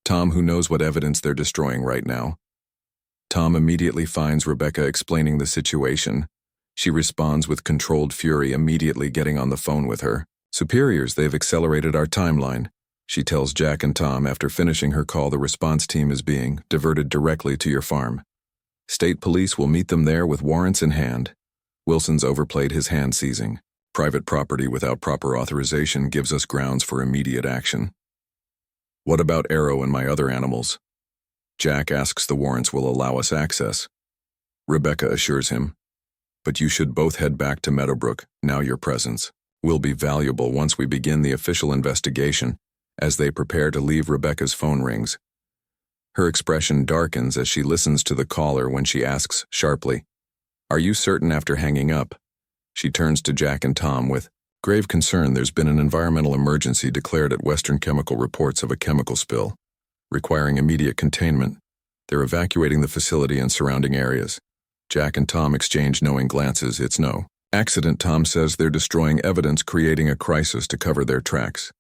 Tom, who knows what evidence they're destroying right now? Tom immediately finds Rebecca explaining the situation. She responds with controlled fury, immediately getting on the phone with her. Superiors, they've accelerated our timeline. She tells Jack and Tom after finishing her call the response team is being diverted directly to your farm. State police will meet them there with warrants in hand. Wilson's overplayed his hand seizing. Private property without proper authorization gives us grounds for immediate action. What about Arrow and my other animals? Jack asks the warrants will allow us access. Rebecca assures him, but you should both head back to Meadowbrook, now your presence will be valuable once we begin the official investigation. As they prepare to leave, Rebecca's phone rings. Her expression darkens as she listens to the caller when she asks sharply, "Are you certain?" After hanging up, she turns to Jack and Tom with grave concern. There's been an environmental emergency declared at Western Chemical, reports of a chemical spill, requiring immediate containment. They're evacuating the facility and surrounding areas. Jack and Tom exchange knowing glances. It's no accident, Tom says. They're destroying evidence, creating a crisis to cover their tracks.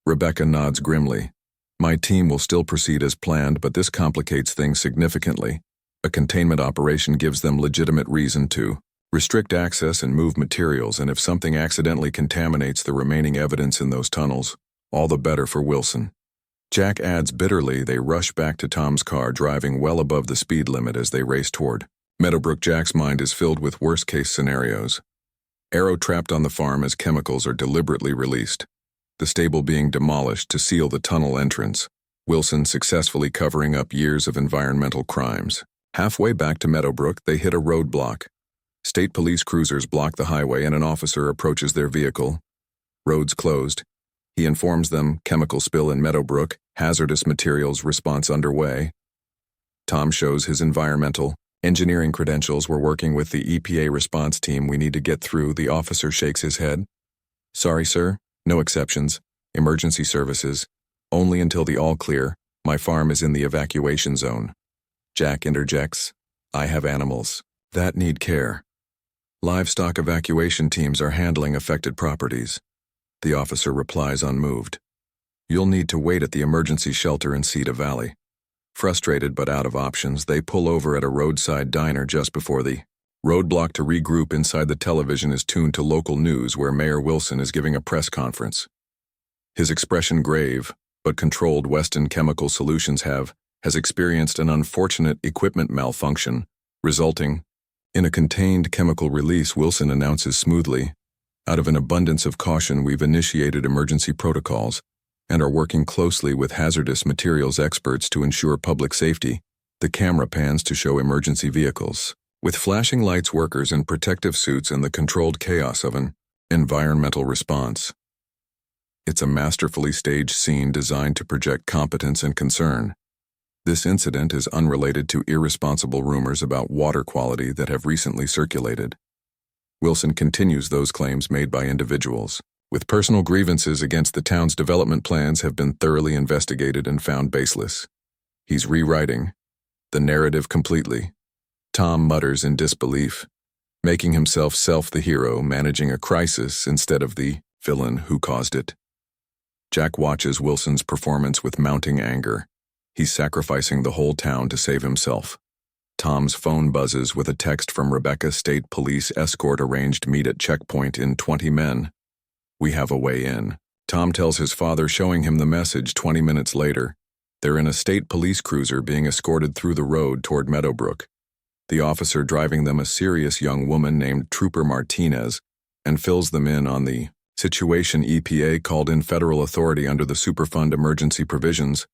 Rebecca nods grimly. My team will still proceed as planned, but this complicates things significantly. A containment operation gives them legitimate reason to restrict access and move materials, and if something accidentally contaminates the remaining evidence in those tunnels, all the better for Wilson. Jack adds bitterly. They rush back to Tom's car, driving well above the speed limit as they race toward Meadowbrook. Jack's mind is filled with worst-case scenarios. Arrow trapped on the farm as chemicals are deliberately released. The stable being demolished to seal the tunnel entrance. Wilson successfully covering up years of environmental crimes. Halfway back to Meadowbrook, they hit a roadblock. State police cruisers block the highway and an officer approaches their vehicle. Roads closed. He informs them, chemical spill in Meadowbrook, hazardous materials response underway. Tom shows his environmental engineering credentials. We're working with the EPA response team. We need to get through. The officer shakes his head. Sorry, sir. No exceptions. Emergency services. Only until the all clear. My farm is in the evacuation zone. Jack interjects. I have animals that need care. Livestock evacuation teams are handling affected properties. The officer replies unmoved. You'll need to wait at the emergency shelter in Cedar Valley. Frustrated but out of options, they pull over at a roadside diner just before the roadblock to regroup. Inside, the television is tuned to local news where Mayor Wilson is giving a press conference. His expression grave but controlled. Western Chemical Solutions has experienced an unfortunate equipment malfunction, resulting in a contained chemical release. Wilson announces smoothly, out of an abundance of caution, we've initiated emergency protocols and are working closely with hazardous materials experts to ensure public safety. The camera pans to show emergency vehicles with flashing lights, workers in protective suits, and the controlled chaos of an environmental response. It's a masterfully staged scene designed to project competence and concern. This incident is unrelated to irresponsible rumors about water quality that have recently circulated. Wilson continues those claims made by individuals with personal grievances against the town's development plans have been thoroughly investigated and found baseless. He's rewriting the narrative completely. Tom mutters in disbelief, making himself the hero, managing a crisis instead of the villain who caused it. Jack watches Wilson's performance with mounting anger. He's sacrificing the whole town to save himself. Tom's phone buzzes with a text from Rebecca. State police escort arranged meet at checkpoint in 20 men. We have a way in. Tom tells his father, showing him the message. 20 minutes later, they're in a state police cruiser being escorted through the road toward Meadowbrook. The officer driving them, a serious young woman named Trooper Martinez, and fills them in on the situation. EPA called in federal authority under the Superfund emergency provisions.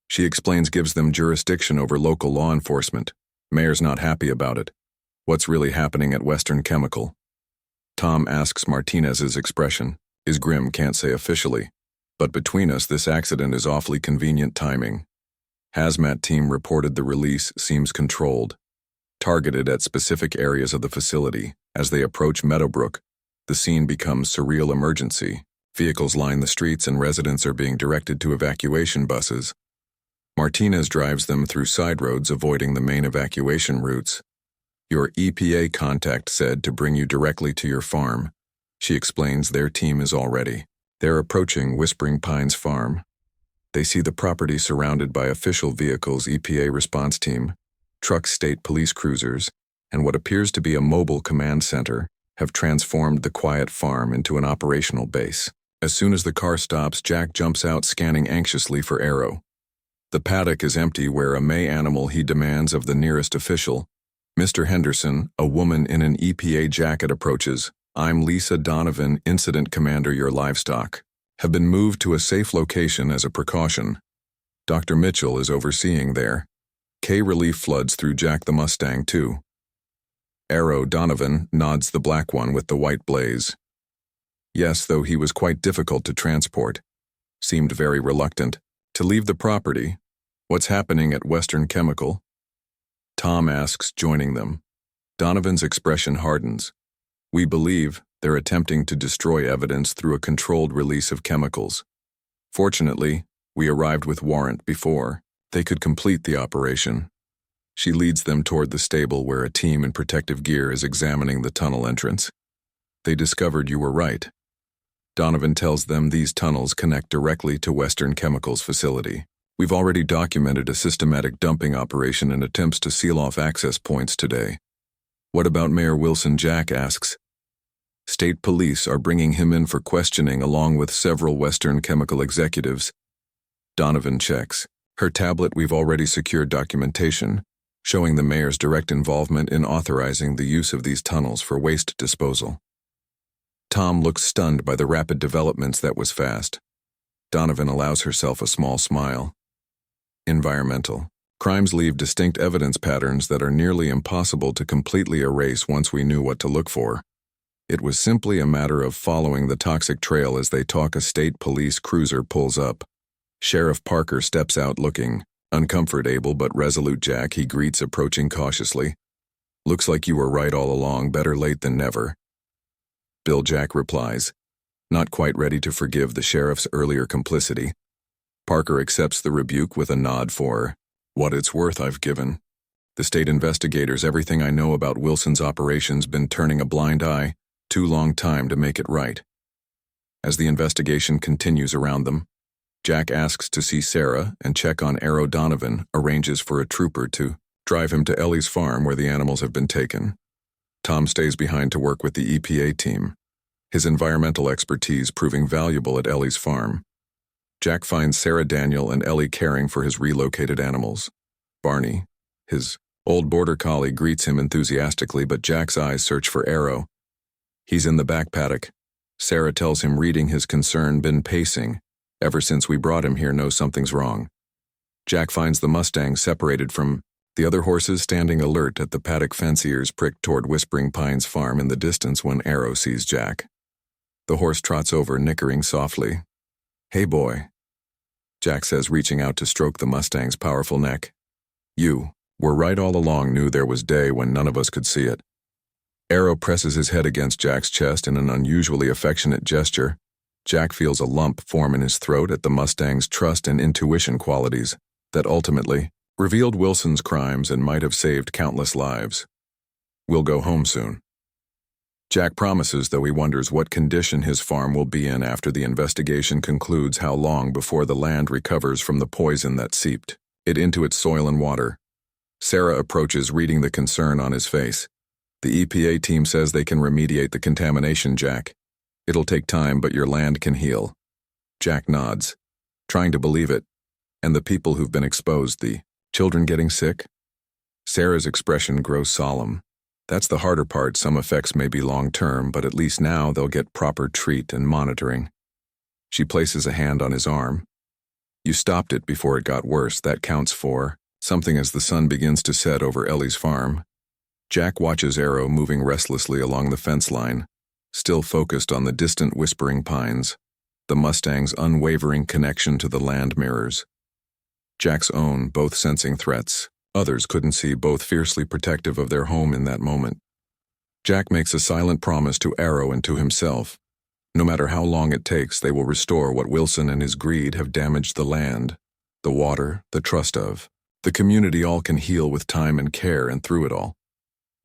She explains, gives them jurisdiction over local law enforcement. Mayor's not happy about it. What's really happening at Western Chemical? Tom asks. Martinez's expression is grim. Can't say officially, but between us, this accident is awfully convenient timing. Hazmat team reported the release seems controlled, targeted at specific areas of the facility. As they approach Meadowbrook, the scene becomes surreal. Emergency vehicles line the streets and residents are being directed to evacuation buses. Martinez drives them through side roads, avoiding the main evacuation routes. Your EPA contact said to bring you directly to your farm. She explains their team is already. They're approaching Whispering Pines Farm. They see the property surrounded by official vehicles, EPA response team, trucks, state police cruisers, and what appears to be a mobile command center have transformed the quiet farm into an operational base. As soon as the car stops, Jack jumps out, scanning anxiously for Arrow. The paddock is empty, where a May animal he demands of the nearest official. Mr. Henderson, a woman in an EPA jacket, approaches. "I'm Lisa Donovan, Incident Commander. Your livestock have been moved to a safe location as a precaution. Dr. Mitchell is overseeing there." Relief floods through Jack the Mustang, too. Arrow Donovan nods, the black one with the white blaze. Yes, though he was quite difficult to transport. Seemed very reluctant to leave the property. "What's happening at Western Chemical?" Tom asks, joining them. Donovan's expression hardens. "We believe they're attempting to destroy evidence through a controlled release of chemicals. Fortunately, we arrived with warrant before they could complete the operation." She leads them toward the stable, where a team in protective gear is examining the tunnel entrance. "They discovered you were right." Donovan tells them these tunnels connect directly to Western Chemical's facility. "We've already documented a systematic dumping operation and attempts to seal off access points today." "What about Mayor Wilson?" Jack asks. "State police are bringing him in for questioning, along with several Western Chemical executives." Donovan checks her tablet. "We've already secured documentation showing the mayor's direct involvement in authorizing the use of these tunnels for waste disposal." Tom looks stunned by the rapid developments. That was fast. Donovan allows herself a small smile. "Environmental crimes leave distinct evidence patterns that are nearly impossible to completely erase once we knew what to look for. It was simply a matter of following the toxic trail." As they talk, a state police cruiser pulls up. Sheriff Parker steps out, looking uncomfortable but resolute. Jack, he greets, approaching cautiously. "Looks like you were right all along. Better late than never." "Bill," Jack replies, not quite ready to forgive the sheriff's earlier complicity. Parker accepts the rebuke with a nod. "For what it's worth, I've given the state investigators everything I know about Wilson's operations. Been turning a blind eye too long time to make it right." As the investigation continues around them, Jack asks to see Sarah and check on Arrow. Donovan arranges for a trooper to drive him to Ellie's farm, where the animals have been taken. Tom stays behind to work with the EPA team, his environmental expertise proving valuable at Ellie's farm. Jack finds Sarah, Daniel, and Ellie caring for his relocated animals. Barney, his old border collie, greets him enthusiastically, but Jack's eyes search for Arrow. He's in the back paddock. Sarah tells him, reading his concern, "Been pacing ever since we brought him here, knows something's wrong." Jack finds the Mustang separated from the other horses, standing alert at the paddock fence, ears pricked toward Whispering Pines farm in the distance. When Arrow sees Jack, the horse trots over, nickering softly. "Hey boy," Jack says, reaching out to stroke the Mustang's powerful neck. "You were right all along. Knew there was day when none of us could see it." Arrow presses his head against Jack's chest in an unusually affectionate gesture. Jack feels a lump form in his throat at the Mustang's trust and intuition qualities that ultimately revealed Wilson's crimes and might have saved countless lives. "We'll go home soon," Jack promises, though he wonders what condition his farm will be in after the investigation concludes. How long before the land recovers from the poison that seeped it into its soil and water? Sarah approaches, reading the concern on his face. "The EPA team says they can remediate the contamination, Jack. It'll take time, but your land can heal." Jack nods, trying to believe it. "And the people who've been exposed, the children getting sick?" Sarah's expression grows solemn. "That's the harder part. Some effects may be long-term, but at least now they'll get proper treat and monitoring." She places a hand on his arm. "You stopped it before it got worse. That counts for something." As the sun begins to set over Ellie's farm, Jack watches Arrow moving restlessly along the fence line, still focused on the distant Whispering Pines. The Mustang's unwavering connection to the land mirrors Jack's own, both sensing threats others couldn't see, both fiercely protective of their home in that moment. Jack makes a silent promise to Arrow and to himself. No matter how long it takes, they will restore what Wilson and his greed have damaged: the land, the water, the trust of the community. All can heal with time and care, and through it all,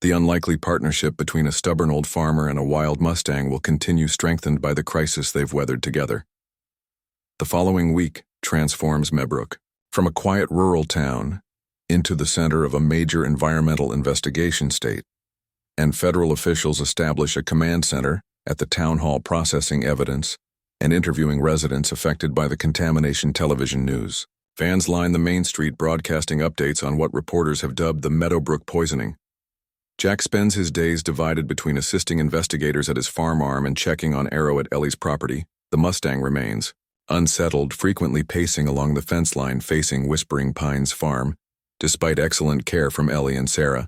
the unlikely partnership between a stubborn old farmer and a wild Mustang will continue, strengthened by the crisis they've weathered together. The following week transforms Meadowbrook from a quiet rural town into the center of a major environmental investigation state, and federal officials establish a command center at the town hall, processing evidence and interviewing residents affected by the contamination television news. Fans line the main street broadcasting updates on what reporters have dubbed the Meadowbrook poisoning. Jack spends his days divided between assisting investigators at his farm arm and checking on Arrow at Ellie's property. The Mustang remains, unsettled, frequently pacing along the fence line facing Whispering Pines farm, despite excellent care from Ellie and Sarah.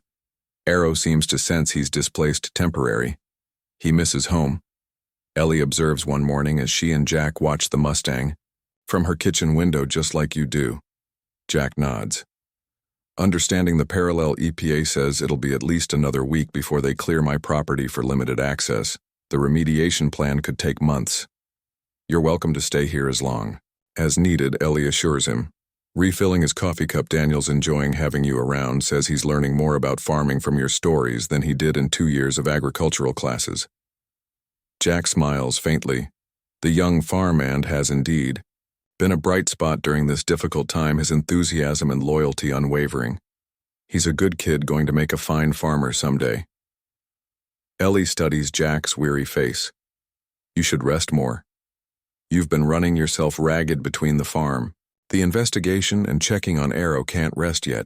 Arrow seems to sense he's displaced temporary. He misses home. Ellie observes one morning as she and Jack watch the Mustang, from her kitchen window just like you do. Jack nods. Understanding the parallel, EPA says it'll be at least another week before they clear my property for limited access. The remediation plan could take months. You're welcome to stay here as long as needed, Ellie assures him. Refilling his coffee cup, Daniel's enjoying having you around, says he's learning more about farming from your stories than he did in 2 years of agricultural classes. Jack smiles faintly. The young farmhand has indeed been a bright spot during this difficult time, his enthusiasm and loyalty unwavering. He's a good kid going to make a fine farmer someday. Ellie studies Jack's weary face. You should rest more. You've been running yourself ragged between the farm, the investigation, and checking on Arrow. Can't rest yet.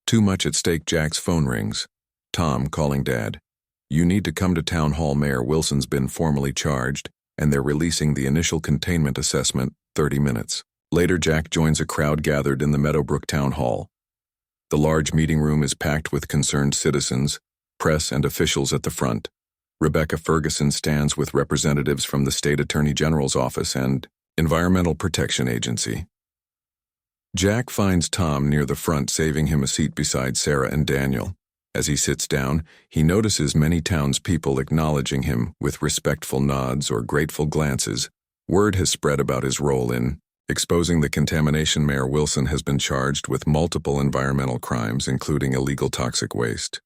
Too much at stake. Jack's phone rings. Tom calling Dad. You need to come to town hall. Mayor Wilson's been formally charged, and they're releasing the initial containment assessment. 30 minutes. Later, Jack joins a crowd gathered in the Meadowbrook town hall. The large meeting room is packed with concerned citizens, press, and officials at the front. Rebecca Ferguson stands with representatives from the State Attorney General's office and Environmental Protection Agency. Jack finds Tom near the front, saving him a seat beside Sarah and Daniel. As he sits down, he notices many townspeople acknowledging him with respectful nods or grateful glances. Word has spread about his role in exposing the contamination. Mayor Wilson has been charged with multiple environmental crimes, including illegal toxic waste.